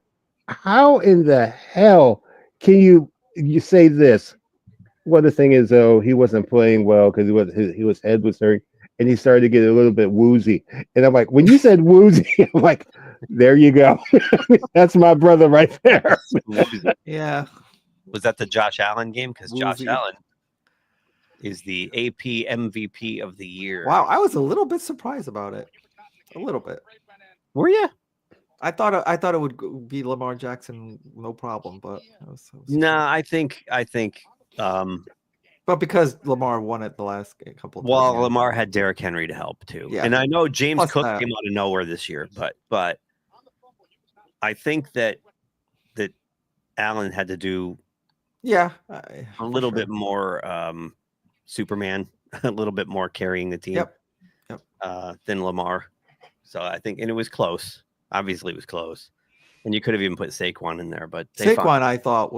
how in the hell can you say this? Well, the thing is, though, he wasn't playing well because his head was hurt, and he started to get a little bit woozy. And I'm like, when you said woozy, I'm like, there you go. That's my brother right there. Yeah. Was that the Josh Allen game? Because Josh Woozy. Allen is the AP MVP of the year. Wow, I was a little bit surprised about it. A little bit. Were you? I thought it would be Lamar Jackson, no problem, but No, I think but because Lamar won it the last couple of well, times. Lamar had Derrick Henry to help too. Yeah. And I know James Plus Cook that. came out of nowhere this year, but I think that Allen had to do Yeah, a little bit more Superman, a little bit more carrying the team than Lamar. So I think, and it was close. Obviously, it was close. And you could have even put Saquon in there, but Saquon I thought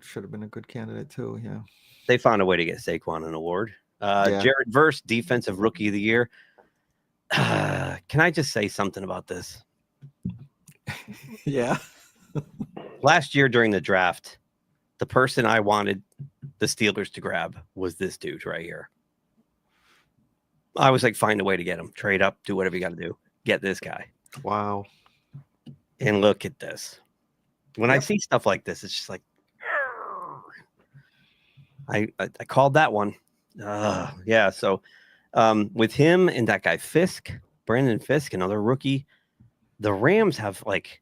should have been a good candidate too. Yeah, they found a way to get Saquon an award. Jared Verse, Defensive Rookie of the Year. Can I just say something about this? Yeah. Last year during the draft, the person I wanted the Steelers to grab was this dude right here. I was like, find a way to get him, trade up, do whatever you got to do, get this guy. Wow. And look at this. When I see stuff like this, it's just like, I called that one. Yeah. So with him and that guy Brandon Fisk, another rookie, the Rams have like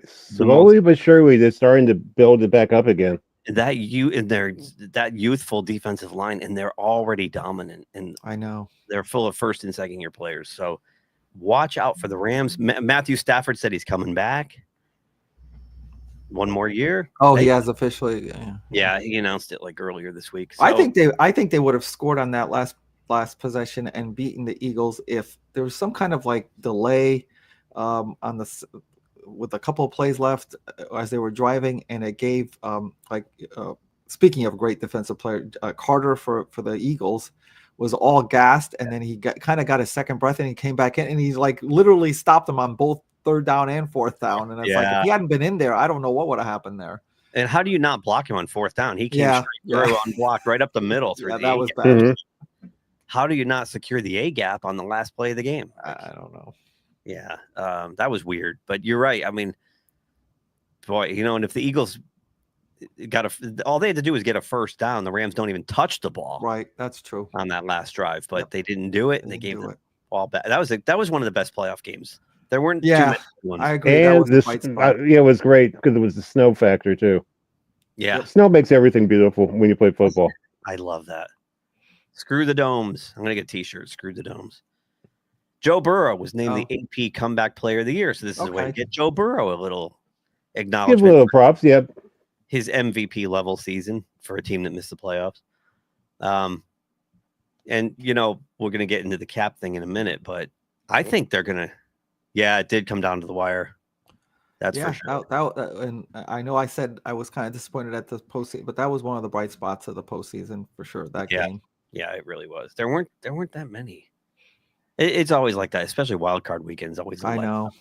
slowly but surely they're starting to build it back up again. That youthful defensive line, and they're already dominant. And I know they're full of first and second year players. So watch out for the Rams. Matthew Stafford said he's coming back. One more year. Oh, he has officially. Yeah, he announced it like earlier this week. So, I think they would have scored on that last possession and beaten the Eagles if there was some kind of like delay on the with a couple of plays left as they were driving, and it gave speaking of great defensive player, Carter for the Eagles was all gassed, and then he kind of got a second breath and he came back in and he's like literally stopped him on both 3rd down and 4th down. And it's like, if he hadn't been in there, I don't know what would have happened there. And how do you not block him on 4th down? He came straight through unblocked right up the middle. Through that was bad. Mm-hmm. How do you not secure the A gap on the last play of the game? I don't know. Yeah, that was weird. But you're right. I mean, boy, and if the Eagles all they had to do was get a 1st down, the Rams don't even touch the ball. Right, that's true. On that last drive, but they didn't do it, and they gave the ball back. That was one of the best playoff games. There weren't too many ones. I agree. And it was great because it was the snow factor too. Yeah, snow makes everything beautiful when you play football. I love that. Screw the domes. I'm gonna get T-shirts. Screw the domes. Joe Burrow was named the AP Comeback Player of the Year, so this is a way to get Joe Burrow a little acknowledgement. Give a little props. Yep. His MVP level season for a team that missed the playoffs. And we're gonna get into the cap thing in a minute, but I think they're gonna. Yeah, it did come down to the wire. That's for sure. And I know I said I was kind of disappointed at the postseason, but that was one of the bright spots of the postseason for sure. That game. Yeah, it really was. There weren't that many. It's always like that, especially wild card weekends. Always. I know.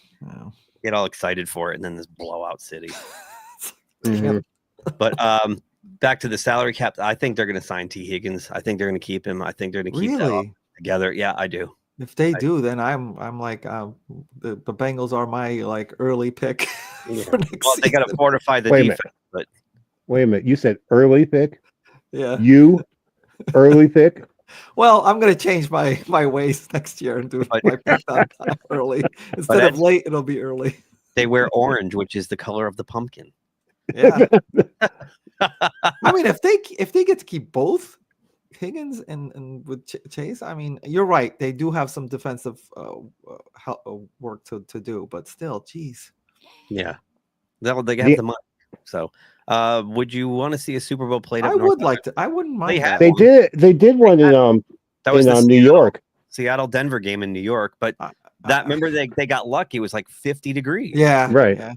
Get all excited for it, and then this blowout city. Mhm. But back to the salary cap. I think they're going to sign T. Higgins. I think they're going to keep him. I think they're going to keep that all together. Yeah, I do. If they do, then I'm like the Bengals are my like early pick for next Well, they got to fortify the Wait a defense. minute. But Wait a minute. You said early pick? Yeah. You early pick? Well, I'm gonna change my ways next year and do my pick on early instead of late. It'll be early. They wear orange, which is the color of the pumpkin. Yeah. I mean, if they get to keep both Higgins and with Chase, I mean, you're right. They do have some defensive work to do, but still, geez. Yeah, they have the money. So, would you want to see a Super Bowl played up? I would like to. I wouldn't mind. They did one in that was New York. Seattle Denver game in New York, but remember they got lucky. It was like 50 degrees. Yeah, right. Yeah.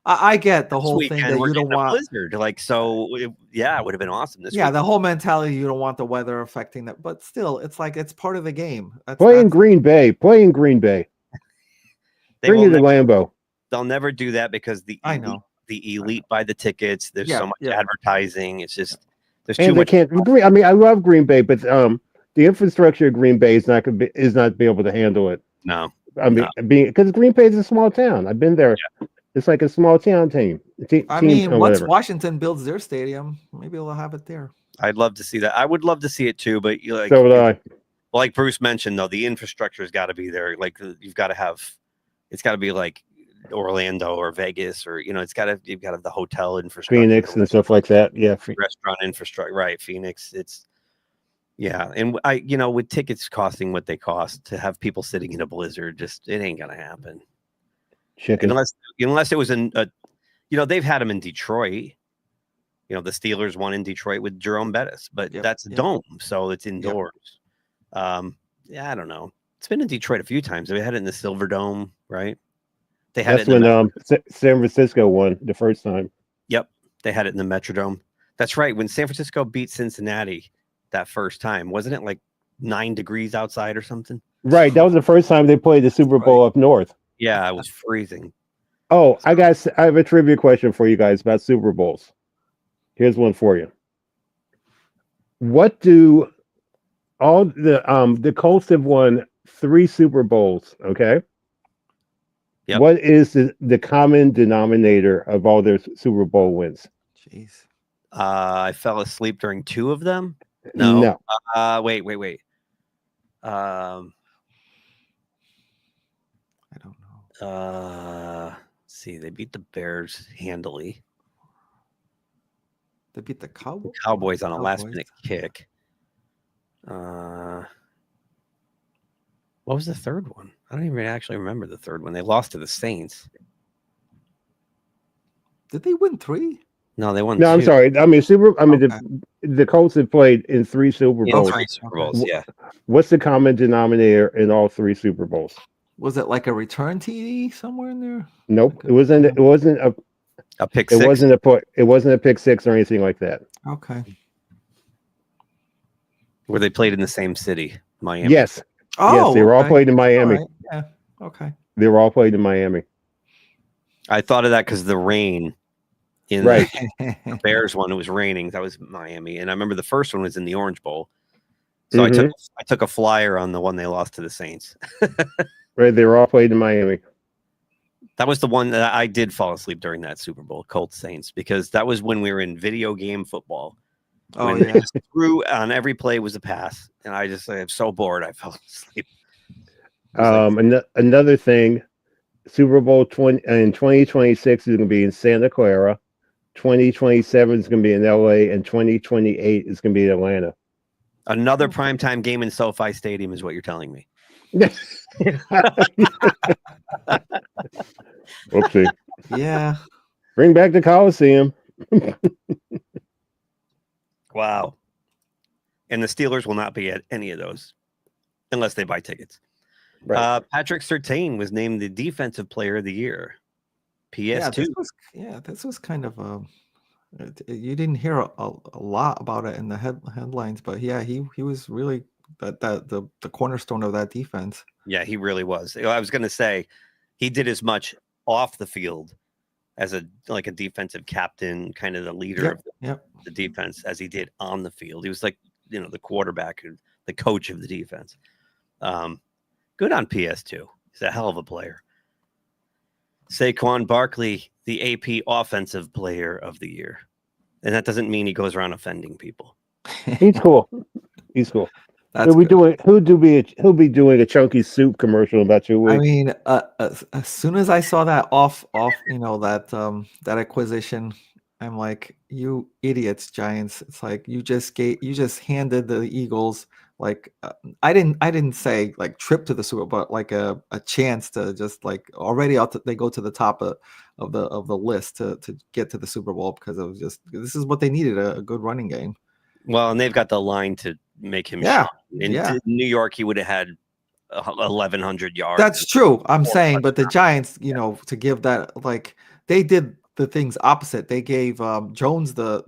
I get the whole thing that we're you don't getting a want. blizzard. Like so, it would have been awesome. This The whole mentality you don't want the weather affecting that, but still, it's like it's part of the game. Play in Green Bay. Play in Green Bay. Bring it to Lambeau. They'll never do that because the elite buy the tickets. There's so much advertising. It's just there's too much. Can't. I mean, I love Green Bay, but the infrastructure of Green Bay is not be able to handle it. No, I mean, because Green Bay is a small town. I've been there. Yeah. It's like a small town team. I mean, once Washington builds their stadium, maybe they'll have it there. I'd love to see that. I would love to see it too, but so would I. Like Bruce mentioned, though, the infrastructure's got to be there. Like you've got to have, it's got to be like Orlando or Vegas, or you've got to have the hotel infrastructure, Phoenix and stuff like that. Yeah, restaurant infrastructure, right? Phoenix. And with tickets costing what they cost, to have people sitting in a blizzard, just it ain't gonna happen. Chicken. Unless it was they've had them in Detroit. The Steelers won in Detroit with Jerome Bettis, but that's a dome, so it's indoors. I don't know. It's been in Detroit a few times. They had it in the Silver Dome, right? They had That's when San Francisco won the first time. Yep, they had it in the Metrodome. That's right. When San Francisco beat Cincinnati that first time, wasn't it like 9 degrees outside or something? Right. That was the first time they played the Super Bowl up north. Yeah, it was freezing. Oh, I have a trivia question for you guys about Super Bowls. Here's one for you. What do all the Colts have won 3 Super Bowls, okay? Yep. What is the common denominator of all their Super Bowl wins? Jeez. I fell asleep during 2 of them. No. Wait. I don't know. Let's see, they beat the Bears handily. They beat the Cowboys. Cowboys on a last-minute kick. What was the third one? I don't even actually remember the third one. They lost to the Saints. Did they win 3? No, they won. No, 2. I'm sorry. I mean, the Colts have played in 3 Super Bowls. 3 Super Bowls. Yeah. What's the common denominator in all 3 Super Bowls? Was it like a return TD somewhere in there? Nope. It wasn't a pick. It wasn't a pick 6 or anything like that. Okay. Where they played in the same city, Miami. Yes. Oh, yes, they were all played in Miami. Right. Yeah. Okay. They were all played in Miami. I thought of that because the rain in the Bears one. It was raining. That was Miami, and I remember the first one was in the Orange Bowl. So I took a flyer on the one they lost to the Saints. Right, they were all played in Miami. That was the one that I did fall asleep during that Super Bowl, Colts Saints, because that was when we were in video game football. Oh, yeah. Threw on every play was a pass, and I'm so bored I fell asleep. Another thing, Super Bowl in 2026 is going to be in Santa Clara, 2027 is going to be in LA, and 2028 is going to be in Atlanta. Another primetime game in SoFi Stadium is what you're telling me. Oopsie. Yeah. Bring back the Coliseum. Wow. And the Steelers will not be at any of those unless they buy tickets. Right. Patrick Surtain was named the Defensive Player of the Year. PS2. This was kind of you didn't hear a lot about it in the headlines, but yeah, he was really the cornerstone of that defense. Yeah, he really was. I was going to say he did as much off the field as a defensive captain, kind of the leader of the defense, as he did on the field. He was like, the quarterback, the coach of the defense. Good on PS2. He's a hell of a player. Saquon Barkley, the AP Offensive Player of the Year. And that doesn't mean he goes around offending people. He's cool. He's cool. He'll be doing a chunky soup commercial in about 2 weeks. I mean, as soon as I saw that that acquisition, I'm like, you idiots, Giants! It's like you just handed the Eagles I didn't say like trip to the Super Bowl, but like a chance to just like already they go to the top of the list to get to the Super Bowl because it was just this is what they needed, a good running game. Well, and they've got the line to make him shine. In New York, he would have had 1,100 yards. That's true. I'm saying, but the Giants, to give that, they did the things opposite. They gave Jones the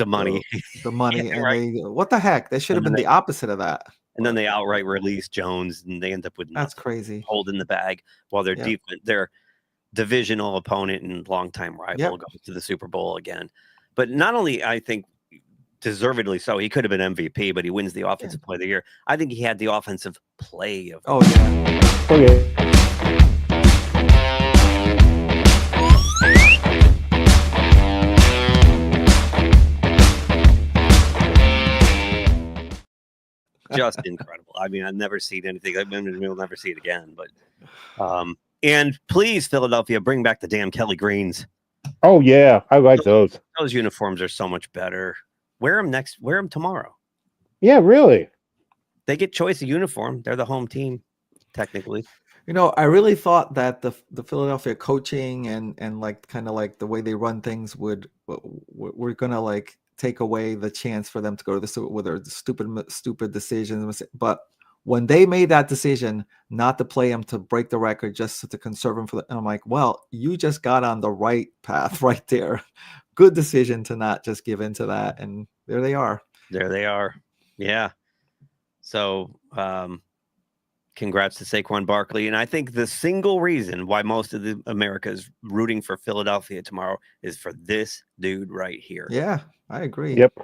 money, the money, yeah, and right. what the heck? They should have been the opposite of that. And then they outright release Jones, and they end up with nothing. That's crazy. Holding the bag while their divisional opponent and longtime rival goes to the Super Bowl again. But not only, I think, deservedly so, he could have been MVP, but he wins the Offensive Player of the Year. I think he had the Offensive Play of the Year. Oh yeah. Just incredible. I mean, I've never seen anything. We'll never see it again. But and please, Philadelphia, bring back the damn Kelly Greens. Oh yeah, I like those. Those uniforms are so much better. Wear them tomorrow. Yeah, really. They get choice of uniform. They're the home team, technically. I really thought that the Philadelphia coaching and like kind of like the way they run things we're gonna like take away the chance for them to go to the Super with their stupid decisions. But when they made that decision not to play him to break the record, just to conserve him and I'm like, well, you just got on the right path right there. Good decision to not just give into that. And there they are. Yeah. So, congrats to Saquon Barkley. And I think the single reason why most of America is rooting for Philadelphia tomorrow is for this dude right here. Yeah, I agree. Yep.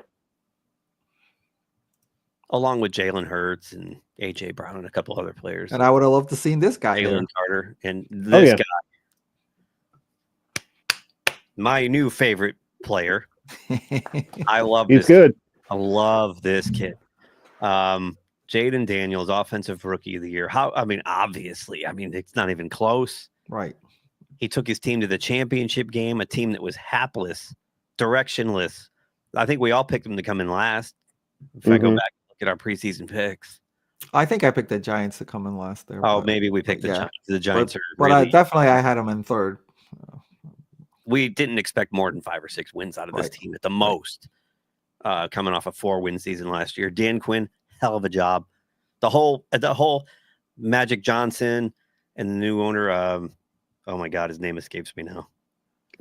Along with Jalen Hurts and A.J. Brown and a couple other players. And I would have loved to seen this guy. Jalen Carter and this guy. My new favorite player. I love this. He's good. I love this kid. Jaden Daniels, Offensive Rookie of the Year. Obviously, it's not even close. Right. He took his team to the championship game, a team that was hapless, directionless. I think we all picked him to come in last. If I go back and look at our preseason picks. I think I picked the Giants to come in last there. Oh, maybe we picked the Giants. The Giants but I had them in third. We didn't expect more than 5 or 6 wins out of this team at the most. Coming off a 4-win season last year. Dan Quinn, hell of a job. The whole Magic Johnson and the new owner. Oh my God, his name escapes me now.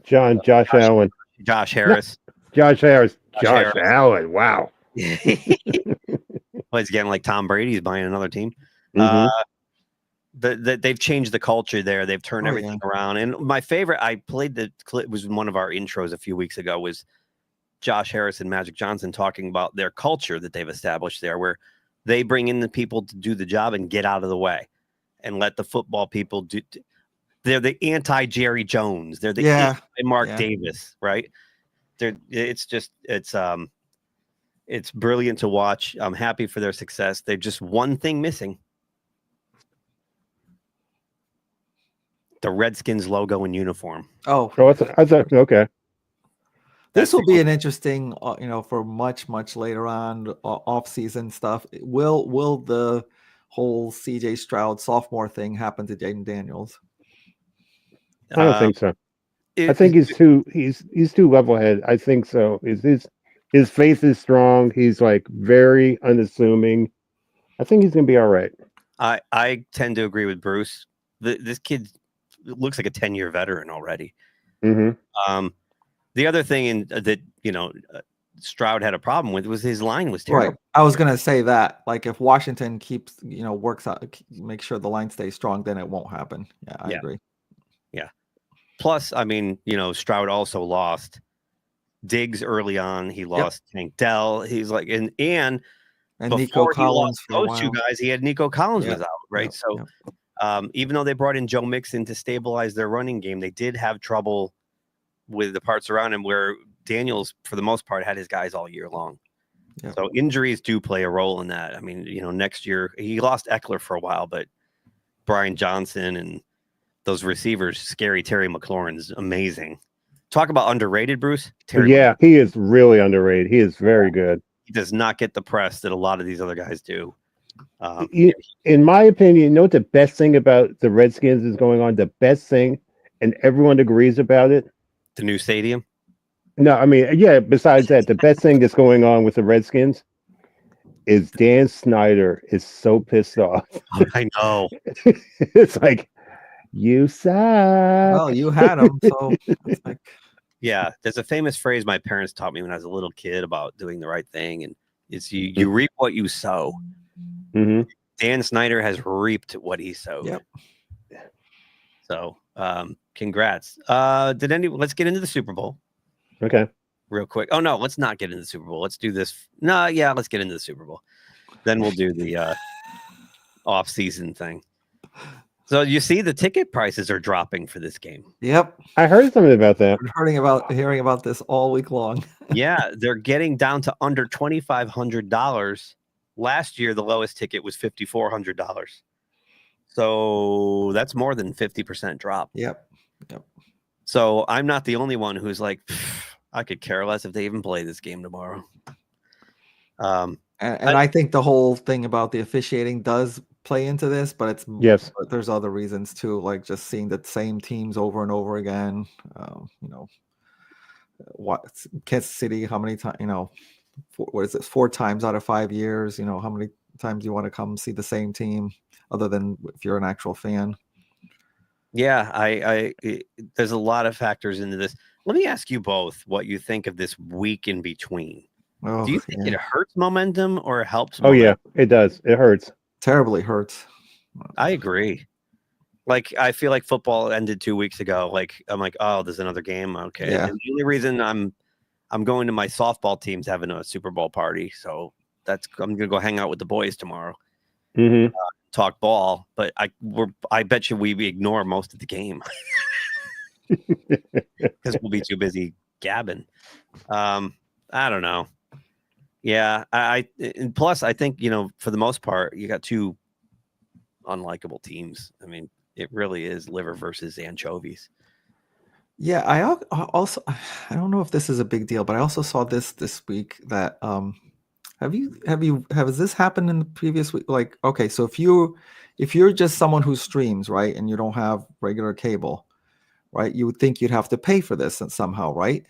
Josh Allen. Josh Harris. Josh Harris. Josh Harris. Allen. Wow. Well, he's getting like Tom Brady. He's buying another team. They've changed the culture there. They've turned everything around. And my favorite, I played the clip, was one of our intros a few weeks ago, was Josh Harris and Magic Johnson talking about their culture that they've established there, where they bring in the people to do the job and get out of the way and let the football people do. They're the anti-Jerry Jones. They're the anti-Mark Davis, right? It's brilliant to watch. I'm happy for their success. They're just one thing missing. The Redskins logo and uniform. Oh, I thought okay. This will be an interesting, for much later on off-season stuff. Will the whole C.J. Stroud sophomore thing happen to Jaden Daniels? I don't think so. I think he's too level-headed. I think so. His faith is strong. He's like very unassuming. I think he's gonna be all right. I tend to agree with Bruce. This kid looks like a 10-year veteran already. Mm-hmm. The other thing that Stroud had a problem with was his line was terrible. Right. I was gonna say that. Like if Washington keeps, works out, make sure the line stays strong, then it won't happen. Yeah, I agree. Yeah. Plus, I mean, Stroud also lost Diggs early on. He lost Tank Dell. He's like, and Nico Collins for those two guys, he had Nico Collins was out, right? Even though they brought in Joe Mixon to stabilize their running game, they did have trouble with the parts around him where Daniels, for the most part, had his guys all year long. So injuries do play a role in that. I mean, next year he lost Eckler for a while, but Brian Johnson and those receivers, scary Terry McLaurin's amazing. Talk about underrated, Bruce. Yeah, he is really underrated. He is very good. He does not get the press that a lot of these other guys do. In my opinion, you know what the best thing about the Redskins is going on? The best thing, and everyone agrees about it? The new stadium? No, I mean, yeah, besides that, the best thing that's going on with the Redskins is Dan Snyder is so pissed off. I know. It's like, you suck. Well, you had him, so it's like... Yeah, there's a famous phrase my parents taught me when I was a little kid about doing the right thing, and it's you reap what you sow. Mm-hmm. Dan Snyder has reaped what he sowed. Yep. So, congrats. Let's get into the Super Bowl. Okay. Real quick. Oh no, let's not get into the Super Bowl. Let's do this. No, yeah, let's get into the Super Bowl. Then we'll do the off-season thing. So you see the ticket prices are dropping for this game. Yep. I heard something about that. Hearing about this all week long. Yeah, they're getting down to under $2,500. Last year, the lowest ticket was $5,400. So that's more than 50% drop. Yep. So I'm not the only one who's like, I could care less if they even play this game tomorrow. And I think the whole thing about the officiating does play into this, but but there's other reasons too, like just seeing the same teams over and over again. Kansas City, how many times? What is it? 4 times out of 5 years. How many times you want to come see the same team, other than if you're an actual fan. Yeah, there's a lot of factors into this. Let me ask you both what you think of this week in between. Do you think it hurts momentum or it helps momentum? Oh, yeah, it does. It hurts. Terribly hurts. I agree. Like, I feel like football ended 2 weeks ago. Like, I'm like, oh, there's another game. Okay. Yeah. And the only reason I'm going to my softball team's having a Super Bowl party. So I'm going to go hang out with the boys tomorrow. Mm-hmm. Talk ball. But I bet you we ignore most of the game. Because we'll be too busy gabbing. I don't know. Yeah, and plus I think for the most part you got two unlikable teams. I mean, it really is liver versus anchovies. Yeah, I also I don't know if this is a big deal, but I also saw this week that has this happened in the previous week? Like, okay, so if you're just someone who streams, right, and you don't have regular cable, right, you would think you'd have to pay for this and somehow, right?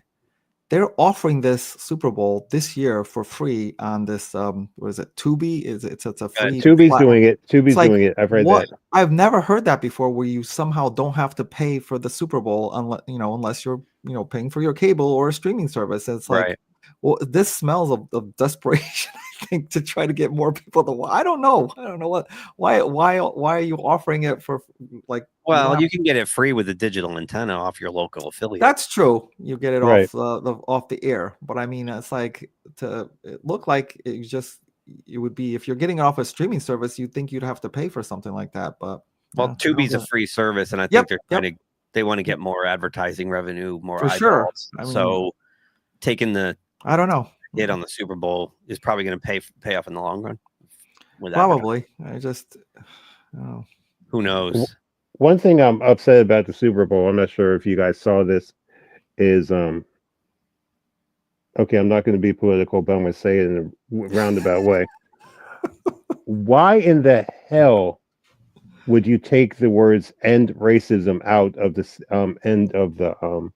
They're offering this Super Bowl this year for free on this what is it? Tubi? It's a free Tubi's doing it. Tubi's doing it. I've read that. I've never heard that before, where you somehow don't have to pay for the Super Bowl unless you're paying for your cable or a streaming service. And it's like, right. Well, this smells of desperation, I think, to try to get more people to watch. I don't know why are you offering it for like? Well, you can get it free with a digital antenna off your local affiliate. That's true. You get it right. off the air. But I mean, it's like it looked like it would be, if you're getting it off a streaming service, you'd think you'd have to pay for something like that. But Tubi's a free service, and I think they want to get more advertising revenue, more for eyeballs. Sure. I mean, so taking the I don't know hit on the Super Bowl is probably going to pay off in the long run. Probably. Who knows? One thing I'm upset about the Super Bowl, I'm not sure if you guys saw this, is okay, I'm not going to be political, but I'm going to say it in a roundabout way. Why in the hell would you take the words "end racism" out of this end of the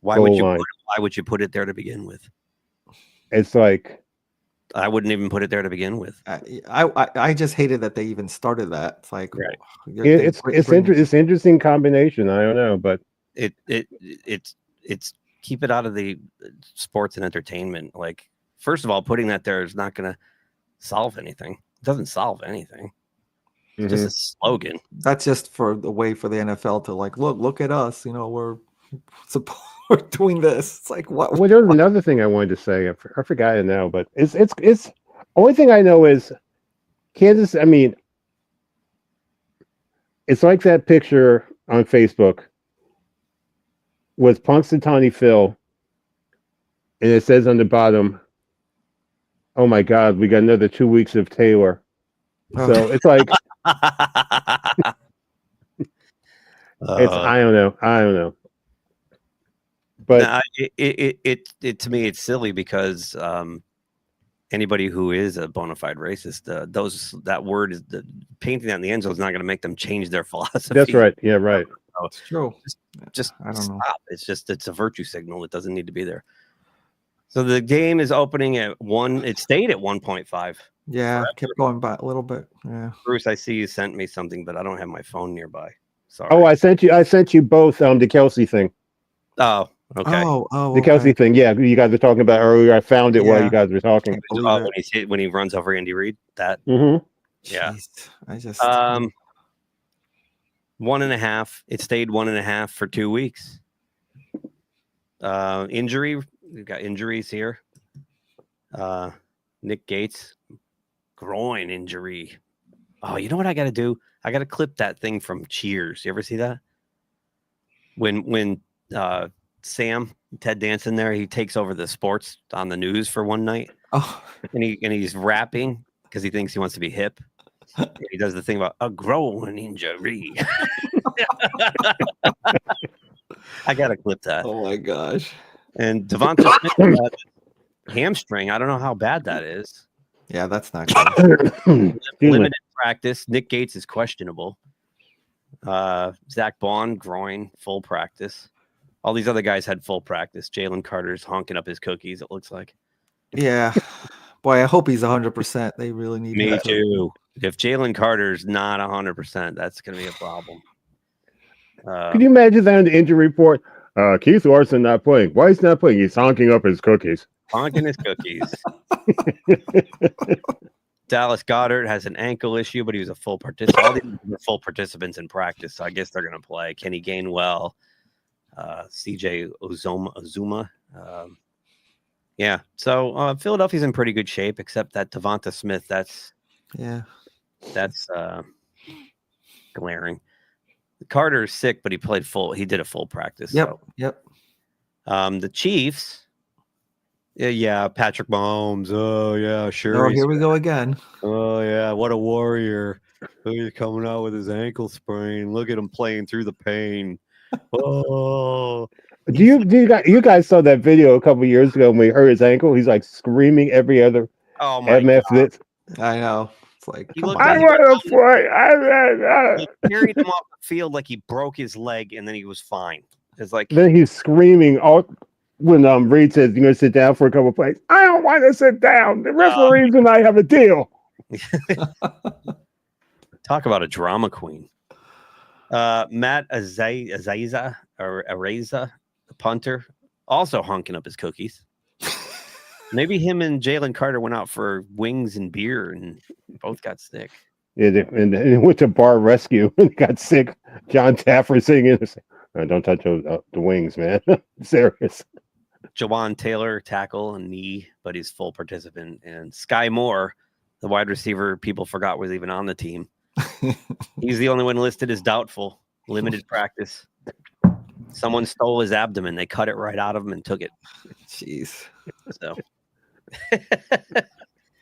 why would you put it there to begin with? It's like, I wouldn't even put it there to begin with. I just hated that they even started that. It's like, right. It's interesting combination. I don't know, but it's keep it out of the sports and entertainment. Like, First of all, putting that there is not going to solve anything. It doesn't solve anything. It's just a slogan. That's just for the way for the NFL to like, look at us. You know, we're doing this. It's like what? Well, there's another thing I wanted to say. I forgot it now, but it's only thing I know is Kansas. I mean, it's like that picture on Facebook with Punxsutawney Phil, and it says on the bottom, "Oh my God, we got another 2 weeks of Taylor." So it's like, I don't know. But no, it to me, it's silly because anybody who is a bona fide racist, that word is painting that in the end zone is not going to make them change their philosophy. That's right. Yeah, right. So it's true. Just I don't know. Stop. It's a virtue signal. It doesn't need to be there. So the game is opening at 1. It stayed at 1.5. Yeah, kept going by a little bit. Yeah, Bruce, I see you sent me something, but I don't have my phone nearby. Sorry. Oh, I sent you both the Kelsey thing. Oh, okay. Oh, the Kelsey thing. Yeah, you guys were talking about earlier. I found it while you guys were talking. When he runs over Andy Reid, that. Mm-hmm. Yeah. Jeez, I just 1.5. It stayed 1.5 for 2 weeks. Injury. We've got injuries here. Nick Gates, groin injury. Oh, you know what I got to do? I got to clip that thing from Cheers. You ever see that? When Sam, Ted Danson there, he takes over the sports on the news for one night. Oh, and he's rapping because he thinks he wants to be hip. He does the thing about a groin injury. I got to clip that. Oh my gosh. And Devonta Smith had hamstring. I don't know how bad that is. Yeah, that's not good. Limited practice. Nick Gates is questionable. Zach Bond, groin, full practice. All these other guys had full practice. Jalen Carter's honking up his cookies, it looks like. Yeah. Boy, I hope he's 100%. They really need Me that. too. If Jalen Carter's not 100%, that's going to be a problem. Can you imagine that in the injury report? Keith Orson not playing. Why he's not playing? He's honking up his cookies. Honking his cookies. Dallas Goedert has an ankle issue, but he was a full participant. All these were full participants in practice, so I guess they're going to play. Kenny Gainwell, CJ Uzuma. Yeah, so Philadelphia's in pretty good shape, except that Devonta Smith. That's glaring. Carter's sick, but he played full. He did a full practice. Yep. The Chiefs. Yeah, Patrick Mahomes. Oh yeah, sure. Oh, here we go again. Oh yeah, what a warrior! He's coming out with his ankle sprain. Look at him playing through the pain. Oh. You guys saw that video a couple years ago when he hurt his ankle? He's like screaming every other. Oh my God. I know. It's like I want to play. He carried him off the field like he broke his leg, and then he was fine. It's like then he's screaming all when Reed says you're gonna sit down for a couple of plays. I don't want to sit down. The referees and I have a deal. Talk about a drama queen. Matt Azaiza or Areza, the punter, also honking up his cookies. Maybe him and Jalen Carter went out for wings and beer and both got sick. Yeah, and they went to bar rescue and got sick. John Taffer singing, "Don't touch the wings, man." Serious. Jawan Taylor, tackle and knee, but he's full participant. And Sky Moore, the wide receiver people forgot was even on the team. He's the only one listed as doubtful. Limited practice. Someone stole his abdomen. They cut it right out of him and took it. Jeez. So.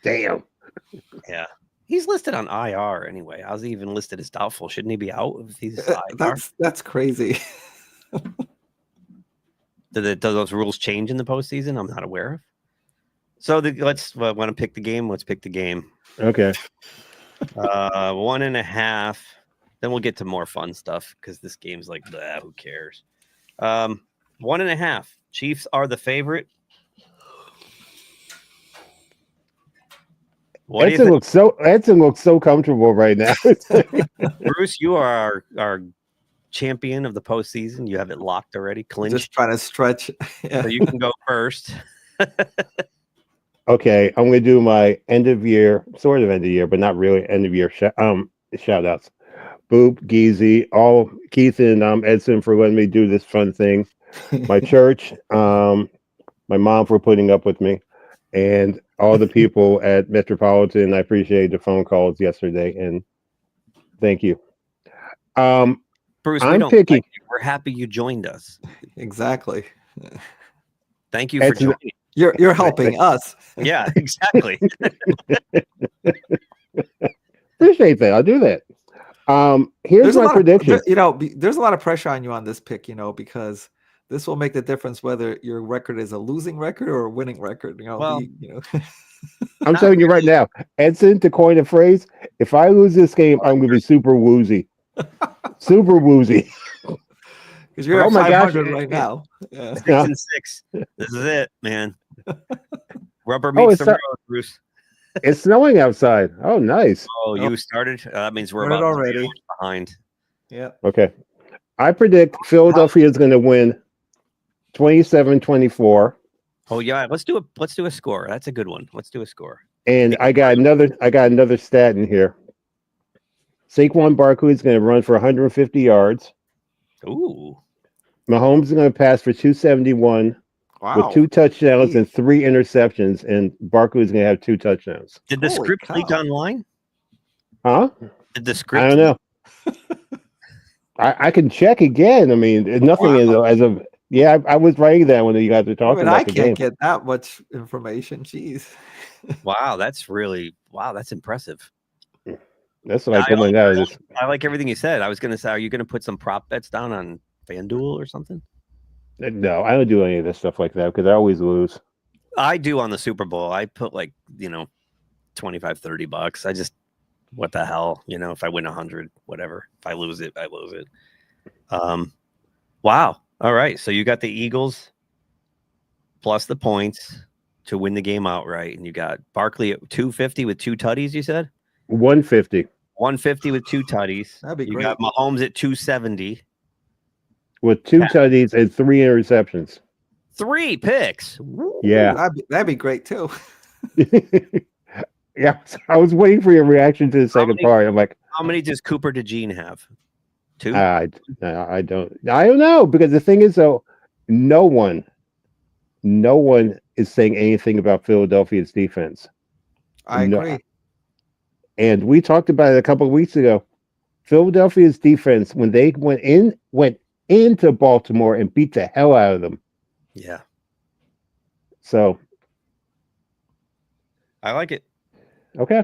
Damn. Yeah. He's listed on IR anyway. How's he even listed as doubtful? Shouldn't he be out if he's IR? That's crazy. Do those rules change in the postseason? I'm not aware of. So let's want to pick the game. Let's pick the game. Okay. 1.5. Then we'll get to more fun stuff because this game's like, blah, who cares? 1.5. Chiefs are the favorite. Edson looks so comfortable right now. Bruce, you are our champion of the postseason. You have it locked already, clinched. Just trying to stretch. Yeah. So you can go first. Okay, I'm gonna do my end of year, sort of end of year, but not really end of year shout outs. Boop, Geezy, all Keith and Edson for letting me do this fun thing. My church, my mom for putting up with me, and all the people at Metropolitan. I appreciate the phone calls yesterday, and thank you. Bruce, I'm we don't picking. like you. We're happy you joined us. Exactly. Thank you for joining. You're helping us. Yeah, exactly. Appreciate that. I'll do that. Here's my prediction. There's a lot of pressure on you on this pick, because this will make the difference whether your record is a losing record or a winning record. Well, I'm telling you right now, Edson, to coin a phrase, if I lose this game, I'm going to be super woozy. Super woozy. Because you're at 500 right now. Yeah. 6-6. This is it, man. Rubber meets the road, Bruce. It's snowing outside. Oh, nice. Oh, you started? That means we're Started about already behind. Yeah. Okay. I predict Philadelphia is going to win 27-24. Oh yeah, let's do a score. That's a good one. Let's do a score. And I got another stat in here. Saquon Barkley is going to run for 150 yards. Ooh. Mahomes is going to pass for 271 with 2 touchdowns and 3 interceptions, and Barkley is going to have 2 touchdowns. Did the script leak online? Huh? Did the script? I don't know. I can check again. I mean, nothing as of. Yeah, I was writing that when you guys were talking about the game. I can't get that much information. Jeez. Wow, that's impressive. That's what I put my notes. I like everything you said. I was going to say, are you going to put some prop bets down on FanDuel or something? No, I don't do any of this stuff like that because I always lose. I do on the Super Bowl. I put $25, $30. I just, what the hell? If I win 100, whatever. If I lose it, I lose it. Wow. All right. So you got the Eagles plus the points to win the game outright. And you got Barkley at 250 with 2 tutties, you said? 150. 150 with 2 tutties. That'd be great. You got Mahomes at 270. With 2 tutties and 3 interceptions. 3 picks. Yeah. That'd be great too. Yeah. I was waiting for your reaction to the second part. I'm like, how many does Cooper DeJean have? 2? I don't know, because the thing is, though, no one is saying anything about Philadelphia's defense. I agree. And we talked about it a couple of weeks ago. Philadelphia's defense, when they went into Baltimore and beat the hell out of them. Yeah. So I like it. Okay.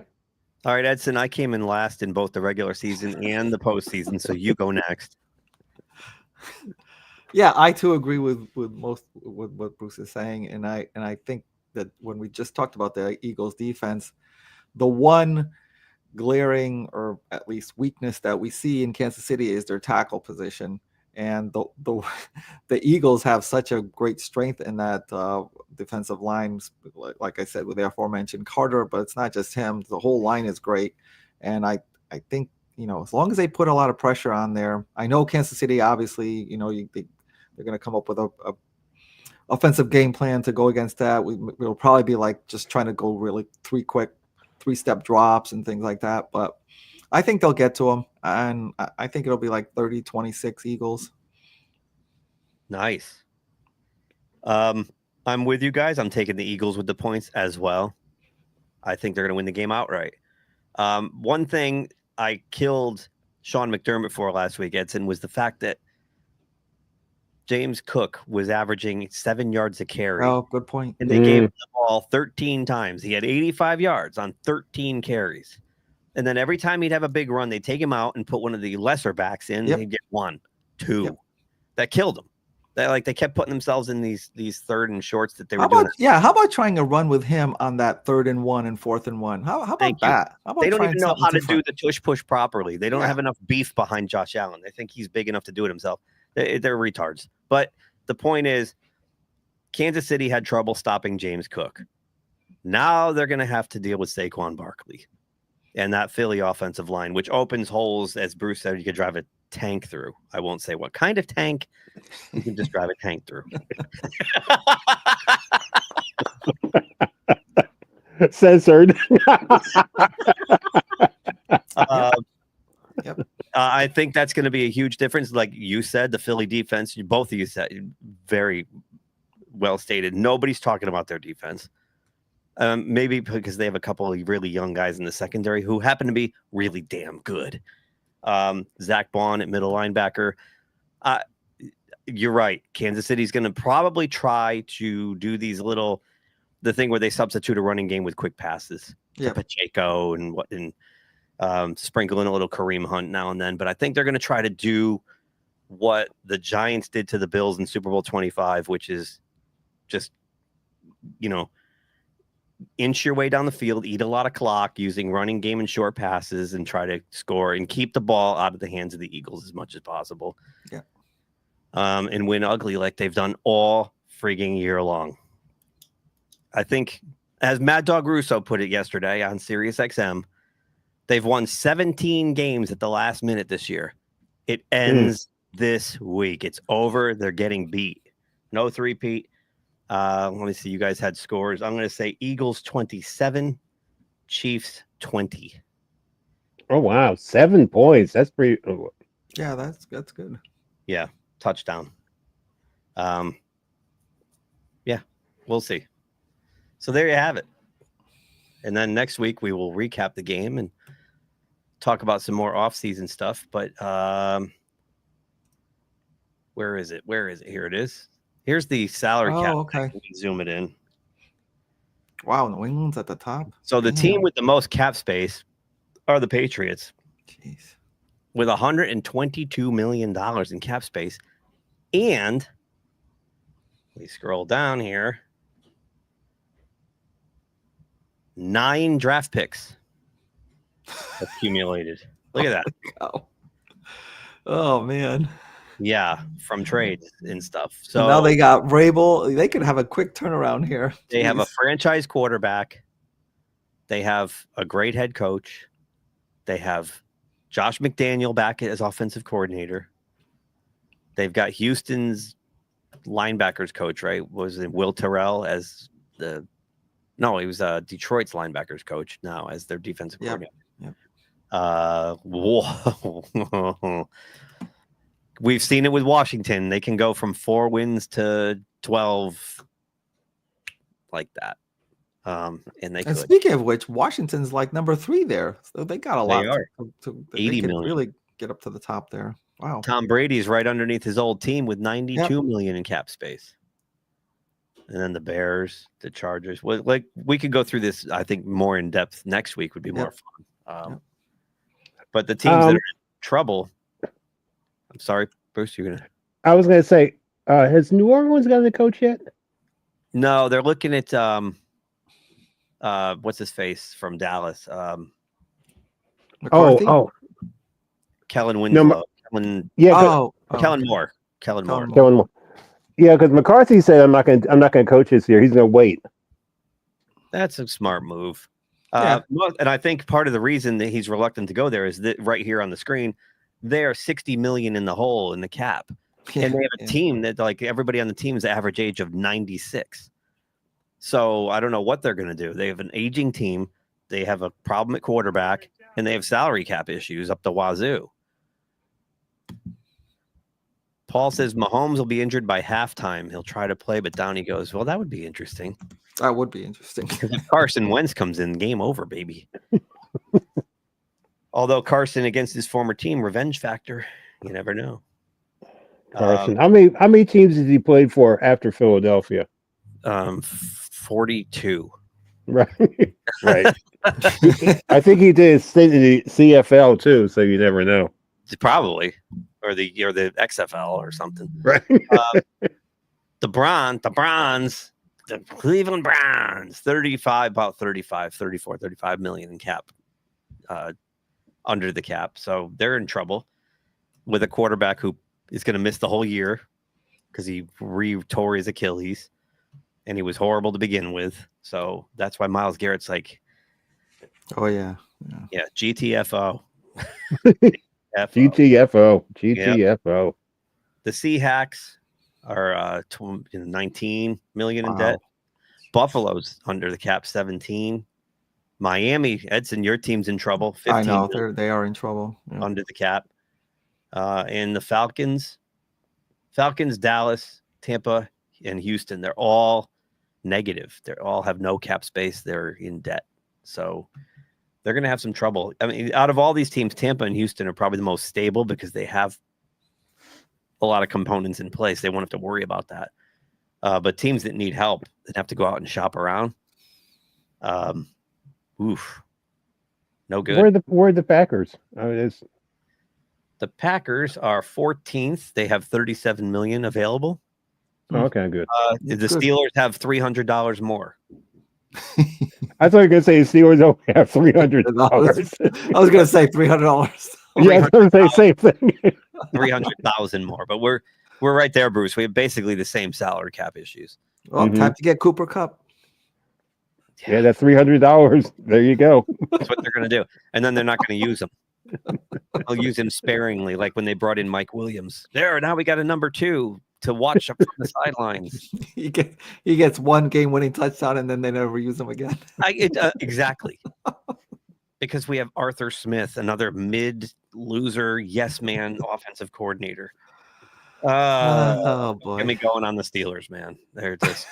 All right, Edson, I came in last in both the regular season and the postseason, so you go next. Yeah, I too agree with most with what Bruce is saying, and I think that when we just talked about the Eagles defense, the one glaring or at least weakness that we see in Kansas City is their tackle position, and the Eagles have such a great strength in that defensive line. Like I said, with the aforementioned Carter, but it's not just him. The whole line is great, and I think as long as they put a lot of pressure on there. I know Kansas City, obviously, they're going to come up with a offensive game plan to go against that. We'll probably be like just trying to go really 3-step drops and things like that. But I think they'll get to them, and I think it'll be like 30-26 Eagles. Nice. I'm with you guys. I'm taking the Eagles with the points as well. I think they're going to win the game outright. One thing I killed Sean McDermott for last week, Edson, was the fact that James Cook was averaging 7 yards a carry. Oh, good point. And they gave him the ball 13 times. He had 85 yards on 13 carries. And then every time he'd have a big run, they'd take him out and put one of the lesser backs in. And he'd get 1, 2. Yep. That killed him. They kept putting themselves in these 3rd and shorts that they were doing. How about trying a run with him on that 3rd and 1 and 4th and 1? How about that? How about they don't even know how to different? do the tush push properly. They don't have enough beef behind Josh Allen. They think he's big enough to do it himself. They're retards. But the point is, Kansas City had trouble stopping James Cook. Now they're going to have to deal with Saquon Barkley and that Philly offensive line, which opens holes, as Bruce said, you could drive a tank through. I won't say what kind of tank. You can just drive a tank through. Censored. I think that's going to be a huge difference. Like you said, the Philly defense, both of you said, very well stated. Nobody's talking about their defense. Maybe because they have a couple of really young guys in the secondary who happen to be really damn good. Zach Bond at middle linebacker. You're right. Kansas City's going to probably try to do the thing where they substitute a running game with quick passes to Pacheco and sprinkle in a little Kareem Hunt now and then. But I think they're going to try to do what the Giants did to the Bills in Super Bowl 25, which is just, inch your way down the field, eat a lot of clock using running game and short passes and try to score and keep the ball out of the hands of the Eagles as much as possible. Yeah. And win ugly like they've done all frigging year long. I think, as Mad Dog Russo put it yesterday on SiriusXM, they've won 17 games at the last minute this year. It ends this week. It's over. They're getting beat. No three-peat. Let me see. You guys had scores. I'm going to say Eagles 27, Chiefs 20. Oh, wow. 7 points. That's pretty. Yeah, that's good. Yeah. Touchdown. Yeah, we'll see. So there you have it. And then next week we will recap the game and talk about some more off-season stuff. But where is it? Here it is. Here's the salary cap. Okay. We zoom it in. Wow, New England's at the top. So the team with the most cap space are the Patriots. Jeez. With $122 million in cap space. And we scroll down here. 9 draft picks accumulated. Look at that. Oh man. Yeah, from trades and stuff. So now they got Vrabel. They could have a quick turnaround here. They have a franchise quarterback. They have a great head coach. They have Josh McDaniel back as offensive coordinator. They've got Houston's linebackers coach, right? Was it Will Terrell as the... No, he was Detroit's linebackers coach now as their defensive coordinator. Yep. Whoa. We've seen it with Washington. They can go from 4 wins to 12 like that. And they could. Speaking of which, Washington's like number 3 there. So they got a lot. They could really get up to the top there. Wow. Tom Brady's right underneath his old team with $92 million in cap space. And then the Bears, the Chargers. Well, like we could go through this, I think, more in depth next week would be more fun. But the teams that are in trouble. I'm sorry, Bruce, you're gonna. I was gonna say, has New Orleans got a coach yet? No, they're looking at what's his face from Dallas? McCarthy? Kellen Winslow. Kellen Moore. Kellen Moore. Yeah, because McCarthy said I'm not gonna coach this year. He's gonna wait. That's a smart move. And I think part of the reason that he's reluctant to go there is that right here on the screen, they're $60 million in the hole in the cap. And they have a team that, like, everybody on the team's average age of 96. So I don't know what they're going to do. They have an aging team. They have a problem at quarterback, and they have salary cap issues up the wazoo. Paul says Mahomes will be injured by halftime. He'll try to play, but Downey goes, well, that would be interesting. That would be interesting. If Carson Wentz comes in, game over, baby. Although Carson against his former team, revenge factor, you never know. Carson, how many teams has he played for after Philadelphia? 42. Right, right. I think he did stint in the CFL too, so you never know. Probably, or the XFL or something. Right. The Cleveland Browns, 34, 35 million in cap. Under the cap, so they're in trouble with a quarterback who is going to miss the whole year because he tore his Achilles, and he was horrible to begin with. So that's why Myles Garrett's like, GTFO. GTFO. Yep. The Seahawks are 19 million in debt. Buffalo's under the cap 17. Miami, Edson, your team's in trouble. 15 I know they are in trouble. Yeah. Under the cap. And the Falcons, Dallas, Tampa, and Houston, they're all negative. They all have no cap space. They're in debt. So they're going to have some trouble. I mean, out of all these teams, Tampa and Houston are probably the most stable because they have a lot of components in place. They won't have to worry about that. But teams that need help, that have to go out and shop around. Oof. No good. Where are the Packers? The Packers are 14th. They have $37 million available. Okay, good. The Steelers have $300 more. I thought you were going to say Steelers only have $300. I was going to say $300. Yeah, I was going to say same thing. 300,000 more, but we're right there, Bruce. We have basically the same salary cap issues. Well, time to get Cooper Kupp. Yeah, that's $300. There you go. That's what they're going to do, and then they're not going to use him. They'll use him sparingly, like when they brought in Mike Williams. There, now we got a number 2 to watch up from the sidelines. He gets one game-winning touchdown, and then they never use him again. Exactly. Because we have Arthur Smith, another mid-loser, yes-man offensive coordinator. Oh, boy. Get me going on the Steelers, man. They're just...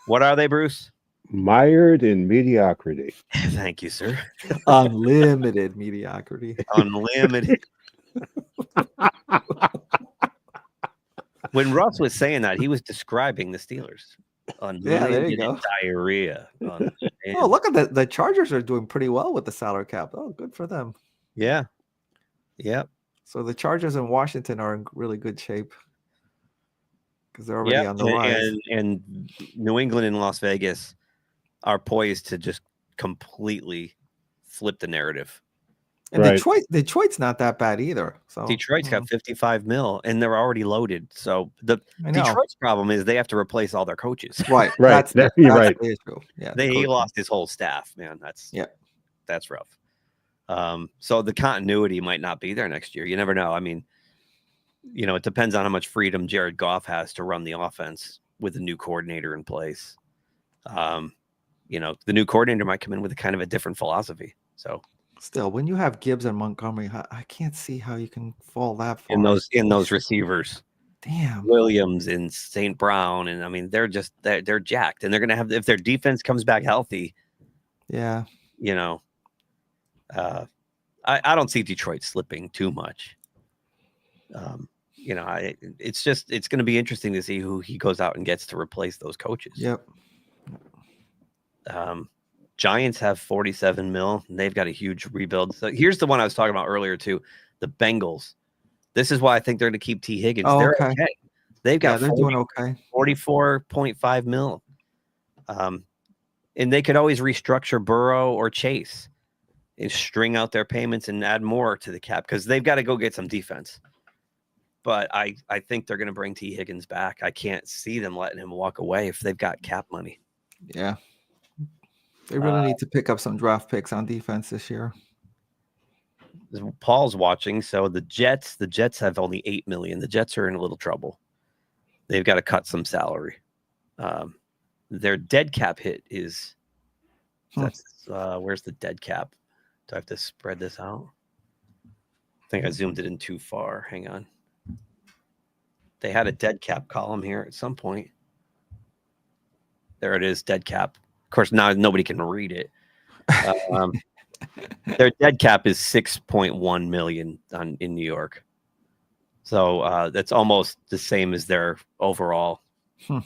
What are they, Bruce? Mired in mediocrity. Thank you, sir. Unlimited mediocrity. Unlimited. When Russ was saying that, he was describing the Steelers. Yeah, there you go. Diarrhea. Oh, look at the Chargers are doing pretty well with the salary cap. Oh, good for them. Yeah. Yep. So the Chargers in Washington are in really good shape because they're already on the rise. And New England and Las Vegas are poised to just completely flip the narrative. And Detroit's not that bad either. So Detroit's got 55 mil and they're already loaded. So Detroit's problem is they have to replace all their coaches. Right. That's right. The issue. Yeah. He lost his whole staff, man. That's rough. So the continuity might not be there next year. You never know. I mean, it depends on how much freedom Jared Goff has to run the offense with a new coordinator in place. The new coordinator might come in with a kind of a different philosophy. So still, when you have Gibbs and Montgomery, I can't see how you can fall that far. In those receivers. Damn. Williams and St. Brown. And I mean, they're jacked. And they're going to have, if their defense comes back healthy. Yeah. I don't see Detroit slipping too much. It's going to be interesting to see who he goes out and gets to replace those coaches. Yep. Giants have 47 mil, and they've got a huge rebuild. So here's the one I was talking about earlier too. The Bengals. This is why I think they're going to keep T. Higgins. Oh, they're okay. They've got they're doing okay. 44.5 mil. And they could always restructure Burrow or Chase and string out their payments and add more to the cap because they've got to go get some defense. But I think they're going to bring T. Higgins back. I can't see them letting him walk away if they've got cap money. Yeah. They really need to pick up some draft picks on defense this year. Paul's watching. So the Jets have only 8 million. The Jets are in a little trouble. They've got to cut some salary. Their dead cap hit is where's the dead cap? Do I have to spread this out? I think I zoomed it in too far. Hang on. They had a dead cap column here at some point. There it is, dead cap. Of course, now nobody can read it. Their dead cap is 6.1 million in New York. So that's almost the same as their overall. I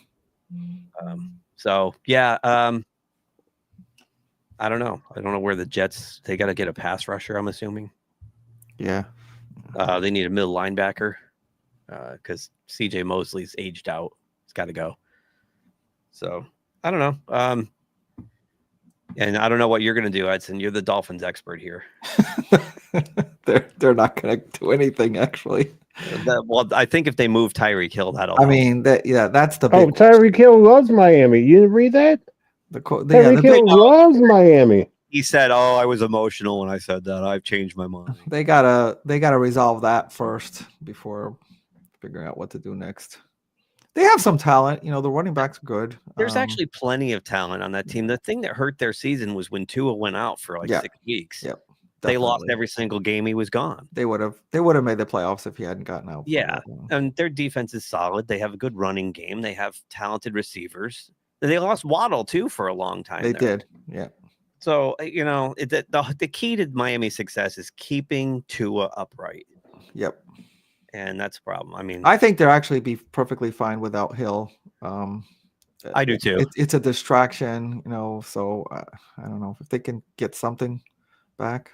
don't know. I don't know where the Jets, they got to get a pass rusher, I'm assuming. Yeah. They need a middle linebacker because CJ Mosley's aged out. It's got to go. So I don't know. And I don't know what you're going to do, Edson. You're the Dolphins expert here. They're not going to do anything, actually. I think if they move Tyreek Hill, that'll. I mean, that's the. Big Tyreek Hill loves Miami. You didn't read that? Tyreek Hill loves Miami. He said, "Oh, I was emotional when I said that. I've changed my mind." They gotta resolve that first before figuring out what to do next. They have some talent. The running back's good. There's actually plenty of talent on that team. The thing that hurt their season was when Tua went out for like 6 weeks. Yep. They lost every single game he was gone. They would have made the playoffs if he hadn't gotten out. Yeah, and their defense is solid. They have a good running game. They have talented receivers. They lost Waddle too for a long time. They did. Yeah. So the key to Miami's success is keeping Tua upright. Yep. And that's a problem. I mean, I think they'll actually be perfectly fine without Hill. I do too. It's a distraction, So I don't know if they can get something back.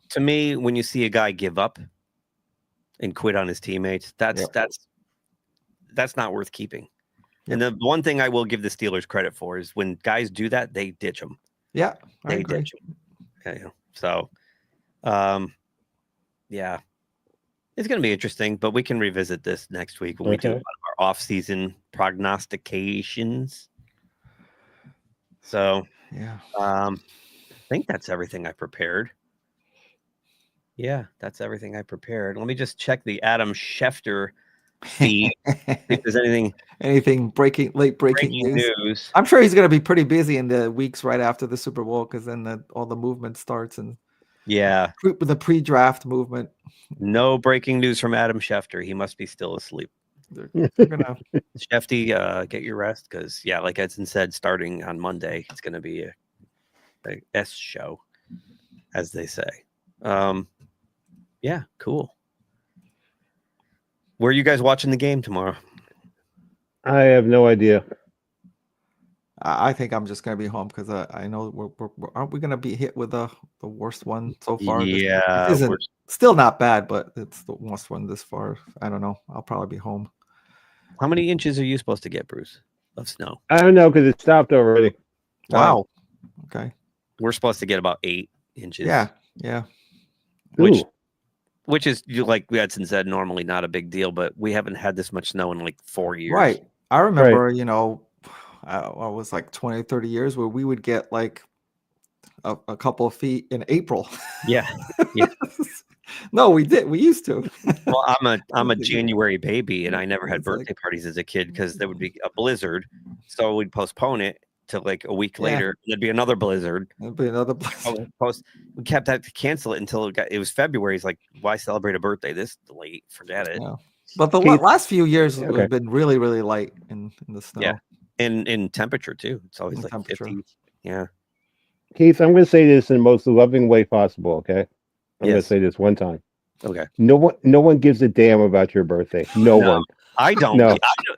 To me, when you see a guy give up and quit on his teammates, that's not worth keeping. Yep. And the one thing I will give the Steelers credit for is when guys do that, they ditch them. Yeah, they ditch them. Okay, so, yeah. It's going to be interesting, but we can revisit this next week when we do our off-season prognostications. So, yeah, I think that's everything I prepared. Yeah, that's everything I prepared. Let me just check the Adam Schefter feed. If there's anything late breaking news. I'm sure he's going to be pretty busy in the weeks right after the Super Bowl because then all the movement starts and the pre-draft movement. No breaking news from Adam Schefter. He must be still asleep. They're gonna Shefty, get your rest because like Edson said, starting on Monday, it's going to be a S show, as they say. Yeah, cool. Where are you guys watching the game tomorrow? I have no idea. I think I'm just gonna be home because I know aren't we gonna be hit with the worst one so far? Yeah, it isn't still not bad, but it's the worst one this far. I don't know. I'll probably be home. How many inches are you supposed to get, Bruce, of snow? I don't know because it stopped already. Wow. Okay. We're supposed to get about 8 inches. Yeah. Which is, like Edson said, normally not a big deal, but we haven't had this much snow in like 4 years. Right. I remember, I was like 20, 30 years where we would get like a couple of feet in April. Yeah. No, we did. We used to. Well, I'm a January baby, and I never had birthday parties as a kid because there would be a blizzard. So we'd postpone it to like a week later. There'd be another blizzard. We kept having to cancel it until it was February. It's like, why celebrate a birthday this late? Forget it. Yeah. But the last few years have been really, really light in the snow. Yeah. In temperature too. It's always like 50. Yeah. Keith, I'm going to say this in the most loving way possible. Okay. I'm going to say this one time. Okay. No one gives a damn about your birthday. No one. I don't. No.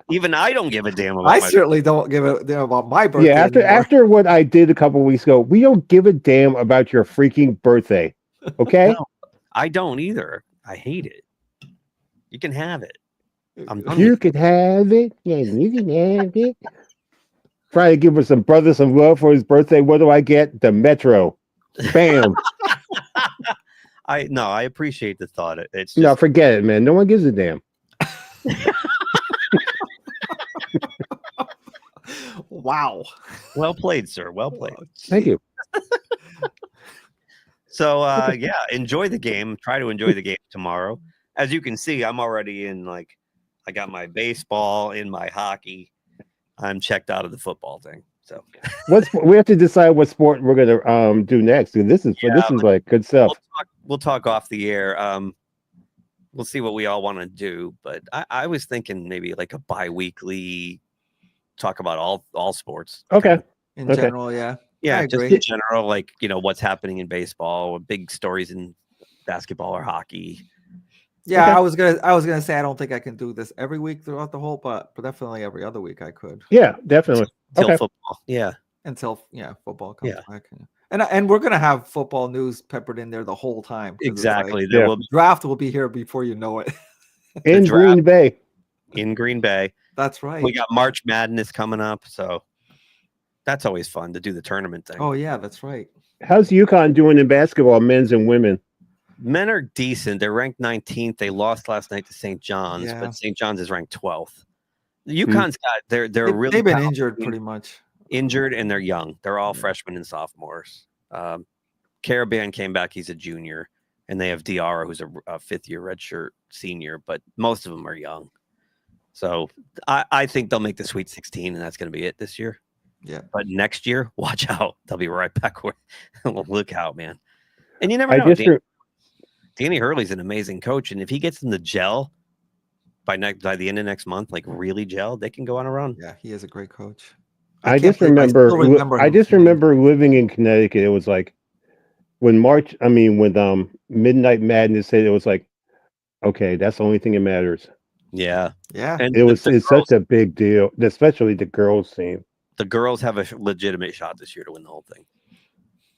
I don't give a damn about. I certainly don't give a damn about my birthday. Yeah. After what I did a couple weeks ago, we don't give a damn about your freaking birthday. Okay. No, I don't either. I hate it. You can have it. You can have it. Yeah, you can have it. Try to give us some brother some love for his birthday. What do I get? The Metro. Bam. I appreciate the thought. It's just... No, forget it, man. No one gives a damn. Wow. Well played, sir. Well played. Thank you. So enjoy the game. Try to enjoy the game tomorrow. As you can see, I'm already in I got my baseball, in my hockey. I'm checked out of the football thing. So we have to decide what sport we're gonna do next. This is like good stuff. We'll talk off the air. We'll see what we all want to do. But I was thinking maybe like a bi-weekly talk about all sports. Okay. In general, yeah. Yeah, just in general, like what's happening in baseball, or big stories in basketball or hockey. Yeah, okay. I was gonna say I don't think I can do this every week throughout the whole, but definitely every other week I could. Yeah, definitely. Until football. Yeah. Until football comes back. And we're gonna have football news peppered in there the whole time. Exactly. Draft will be here before you know it. In Green Bay. In Green Bay. That's right. We got March Madness coming up, so that's always fun to do the tournament thing. Oh yeah, that's right. How's UConn doing in basketball, men's and women? Men are decent. They're ranked 19th. They lost last night to St. John's, but St. John's is ranked 12th. UConn's got they've been injured pretty much. Injured, and they're young. They're all freshmen and sophomores. Caribbean came back. He's a junior, and they have Diarra, who's a fifth-year redshirt senior. But most of them are young. So I think they'll make the Sweet 16, and that's going to be it this year. Yeah. But next year, watch out. They'll be right back. Look out, man. And you never know. Danny Hurley's an amazing coach, and if he gets them to gel by the end of next month, like really gel, they can go on a run. Yeah, he is a great coach. I just remember living in Connecticut. It was like when Midnight Madness hit, it was like, okay, that's the only thing that matters. Yeah. And it's such a big deal, especially the girls team. The girls have a legitimate shot this year to win the whole thing.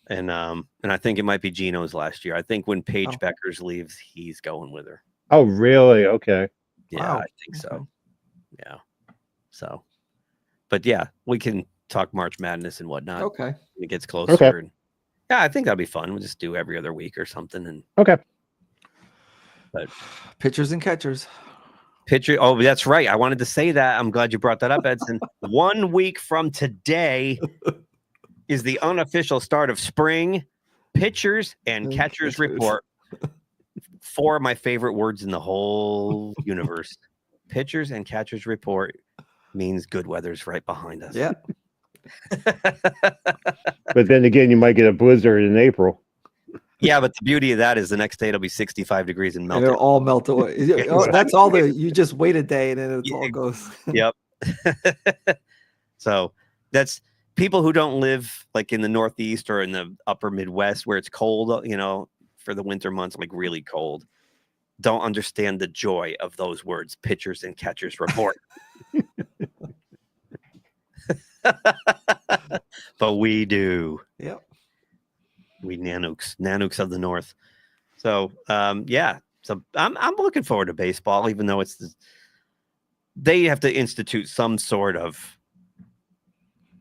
And I think it might be Gino's last year. I think when Paige Beckers leaves, he's going with her. Oh, really? Okay. Yeah, I think so. Yeah. So, but yeah, we can talk March Madness and whatnot. Okay. It gets closer. Okay. And, yeah, I think that'd be fun. We'll just do every other week or something. And okay. But pitchers and catchers. Oh, that's right. I wanted to say that. I'm glad you brought that up, Edson. 1 week from today is the unofficial start of spring. Pitchers and catchers report. 4 of my favorite words in the whole universe. Pitchers and catchers report means good weather's right behind us. Yeah. But then again, you might get a blizzard in April. Yeah, but the beauty of that is the next day it'll be 65 degrees and melt. And it'll all melt away. That's all you just wait a day and then it all goes. Yep. So that's people who don't live like in the Northeast or in the upper Midwest where it's cold, for the winter months, like really cold, don't understand the joy of those words, pitchers and catchers report. But we do. Yep. We nanooks of the North. So yeah. So I'm looking forward to baseball, even though they have to institute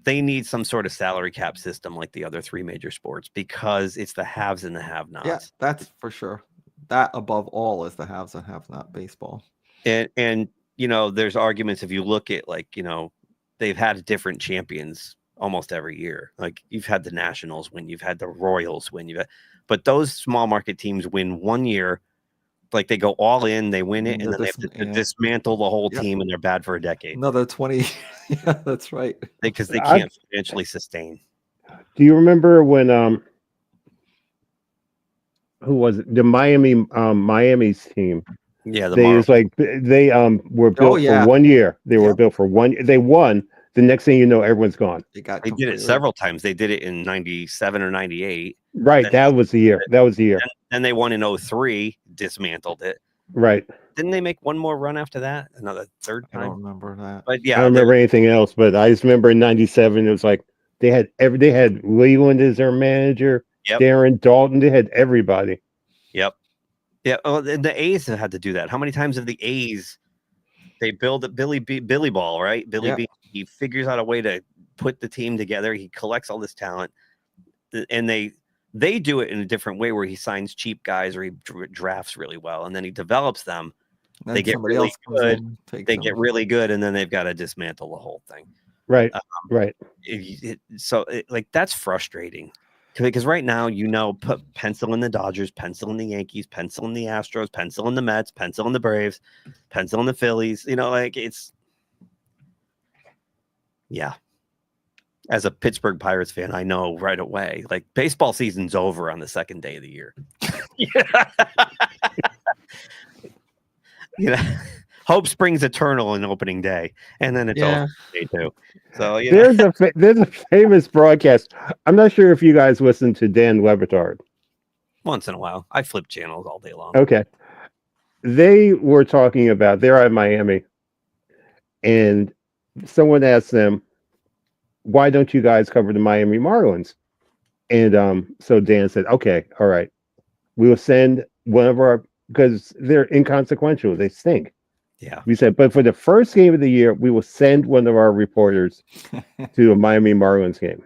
they need some sort of salary cap system like the other 3 major sports because it's the haves and the have-nots. Yeah, that's for sure. That above all is the haves and have-not baseball. And there's arguments if you look at they've had different champions almost every year. Like you've had the Nationals win, you've had the Royals win, but those small market teams win 1 year, like they go all in, they win it, and then they have to dismantle the whole team, and they're bad for a decade. Another 20. Yeah, that's right. Because they can't financially sustain. Do you remember when who was it? The Miami's team? Yeah, they were built for 1 year. They were built for 1 year. They won. The next thing you know, everyone's gone. They did it several times. They did it in 97 or 98. Right. That was the year. And they won in 03, dismantled it. Right. Didn't they make one more run after that? Another third time? I don't remember that. But yeah. I don't remember anything else, but I just remember in 97, it was like they had Leland as their manager, Darren Dalton, they had everybody. Yep. Yeah. Oh, the A's have had to do that. How many times have the A's they build a Billy Ball, right? Billy B, he figures out a way to put the team together. He collects all this talent, and they do it in a different way where he signs cheap guys or he drafts really well, and then he develops them. They get really good. Get really good, and then they've got to dismantle the whole thing. Right. Right. So that's frustrating. Because right now, put pencil in the Dodgers, pencil in the Yankees, pencil in the Astros, pencil in the Mets, pencil in the Braves, pencil in the Phillies. Yeah. As a Pittsburgh Pirates fan, I know right away, baseball season's over on the second day of the year. Hope springs eternal in opening day, and then it's over day 2. So there's a famous broadcast. I'm not sure if you guys listen to Dan Levitard. Once in a while, I flip channels all day long. Okay, they were talking about they're at Miami, and someone asked them, "Why don't you guys cover the Miami Marlins?" And so Dan said, "Okay, all right, we will send one of our because they're inconsequential. They stink." Yeah. We said, but for the first game of the year, we will send one of our reporters to a Miami Marlins game.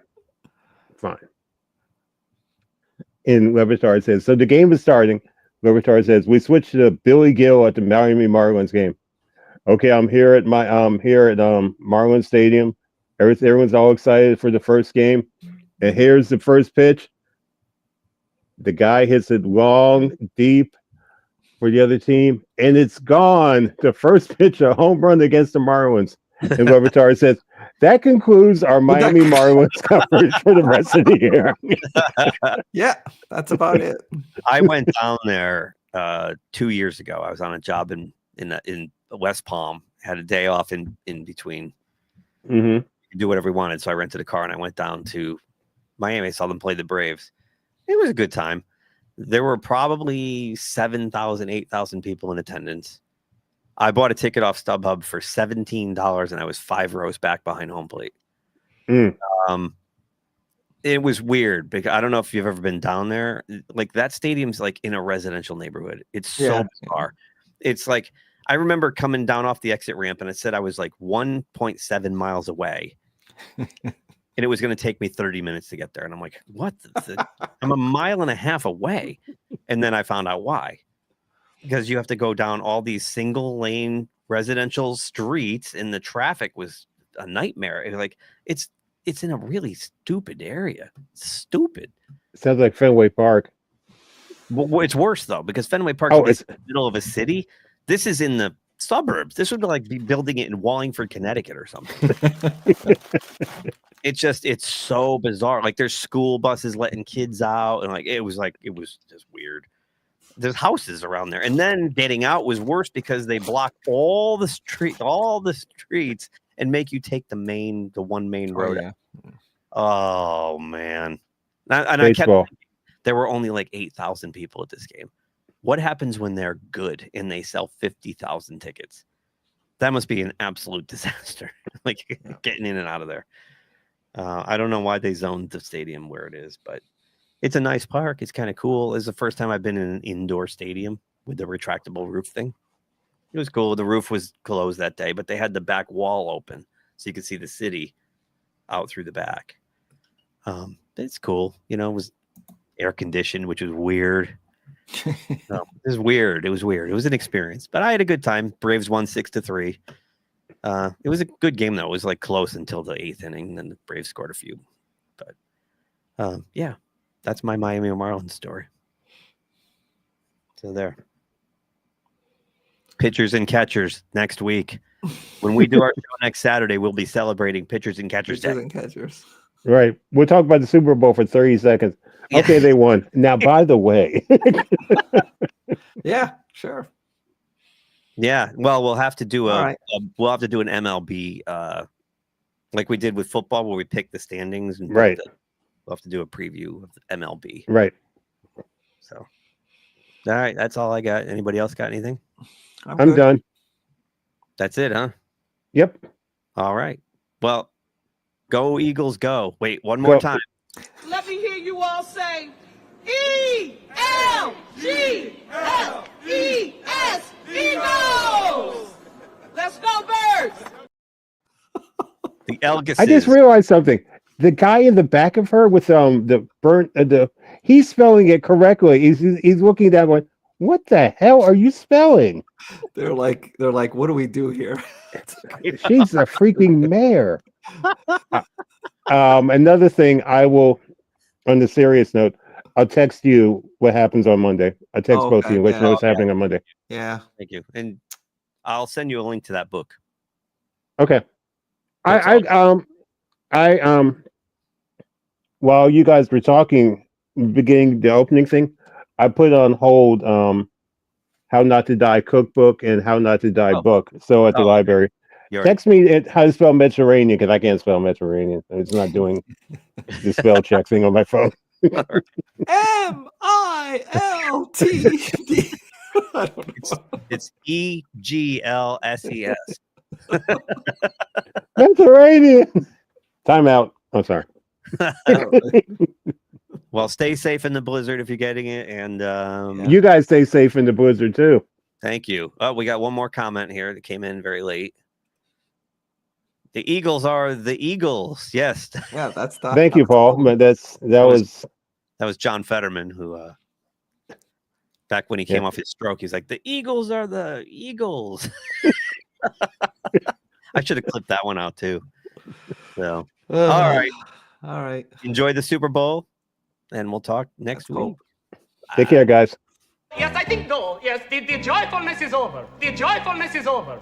Fine. And Levitard says, so the game is starting. Levitard says, we switched to Billy Gill at the Miami Marlins game. Okay, I'm here at Marlins Stadium. Everyone's all excited for the first game. And here's the first pitch. The guy hits it long, deep for the other team, and it's gone. The first pitch, a home run against the Marlins. And Levitard says, that concludes our Miami Marlins coverage for the rest of the year. Yeah, that's about it. I went down there 2 years ago. I was on a job in West Palm, had a day off in between. Mm-hmm. Do whatever we wanted. So I rented a car and I went down to Miami. I saw them play the Braves. It was a good time. There were probably 7,000, 8,000 people in attendance. I bought a ticket off StubHub for $17 and I was 5 rows back behind home plate. Mm. It was weird because I don't know if you've ever been down there. Like that stadium's like in a residential neighborhood. It's so bizarre. It's like, I remember coming down off the exit ramp and it said I was like 1.7 miles away. And it was going to take me 30 minutes to get there. And I'm like, what? I'm a mile and a half away. And then I found out why. Because you have to go down all these single lane residential streets and the traffic was a nightmare. Like it's in a really stupid area. Stupid. Sounds like Fenway Park. Well, it's worse though, because Fenway Park is in the middle of a city. This is in the suburbs. This would be building it in Wallingford, Connecticut or something. It's so bizarre. Like there's school buses letting kids out. And it was just weird. There's houses around there. And then getting out was worse because they block all the streets and make you take the one main road. Yeah. Oh man. And I kept thinking, there were only like 8,000 people at this game. What happens when they're good and they sell 50,000 tickets? That must be an absolute disaster. Getting in and out of there. I don't know why they zoned the stadium where it is, but it's a nice park. It's kind of cool. It's the first time I've been in an indoor stadium with the retractable roof thing. It was cool. The roof was closed that day, but they had the back wall open so you could see the city out through the back. It's cool. It was air conditioned, which was weird. It was weird. It was an experience, but I had a good time. Braves won 6-3. It was a good game though. It was close until the 8th inning, and then the Braves scored a few. But yeah, that's my Miami Marlins story. So there. Pitchers and catchers next week. When we do our show next Saturday, we'll be celebrating Pitchers and Catchers Day. And catchers. Right. We'll talk about the Super Bowl for 30 seconds. Okay, they won. Now, by the way. Yeah, sure. Yeah. Well, we'll have to do an MLB like we did with football where we pick the standings. And right. We'll have to do a preview of the MLB. Right. So, all right. That's all I got. Anybody else got anything? I'm done. That's it, huh? Yep. All right. Well, go Eagles, go. Wait, one more time. Let me hear you all say E-L-G-L-E-S, Eagles! Let's go, Birds! The Elgises. I just realized something. The guy in the back of her with the burnt he's spelling it correctly. He's looking down going, what the hell are you spelling? They're like, what do we do here? She's a freaking mayor. Another thing, I will, on the serious note, I'll text you what happens on Monday. I'll text both of you, let you know what's happening on Monday. Yeah. Thank you. And I'll send you a link to that book. Okay. While you guys were talking, beginning the opening thing, I put on hold How Not to Die cookbook and How Not to Die book. So at the library. Text me how to spell Mediterranean because I can't spell Mediterranean. It's not doing the spell check thing on my phone. M-I-L-T-D. I don't know. It's E-G-L-S-E-S. Mediterranean. Time out. I'm sorry. Well, stay safe in the blizzard if you're getting it, and you guys stay safe in the blizzard too. Thank you. Oh, we got one more comment here that came in very late. The Eagles are the Eagles. Yes. Yeah, that's that. Thank you, Paul. But that was John Fetterman who back when he came off his stroke, he's like, the Eagles are the Eagles. I should have clipped that one out too. So all right. Enjoy the Super Bowl, and we'll talk next week. Take care, guys. Yes, I think no. Yes, the joyfulness is over. The joyfulness is over.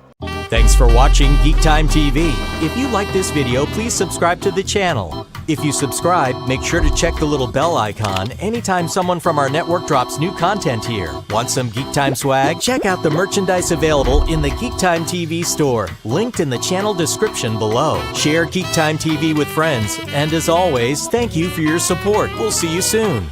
Thanks for watching GeekTime TV. If you like this video, please subscribe to the channel. If you subscribe, make sure to check the little bell icon anytime someone from our network drops new content here. Want some GeekTime swag? Check out the merchandise available in the GeekTime TV store, linked in the channel description below. Share GeekTime TV with friends, and as always, thank you for your support. We'll see you soon.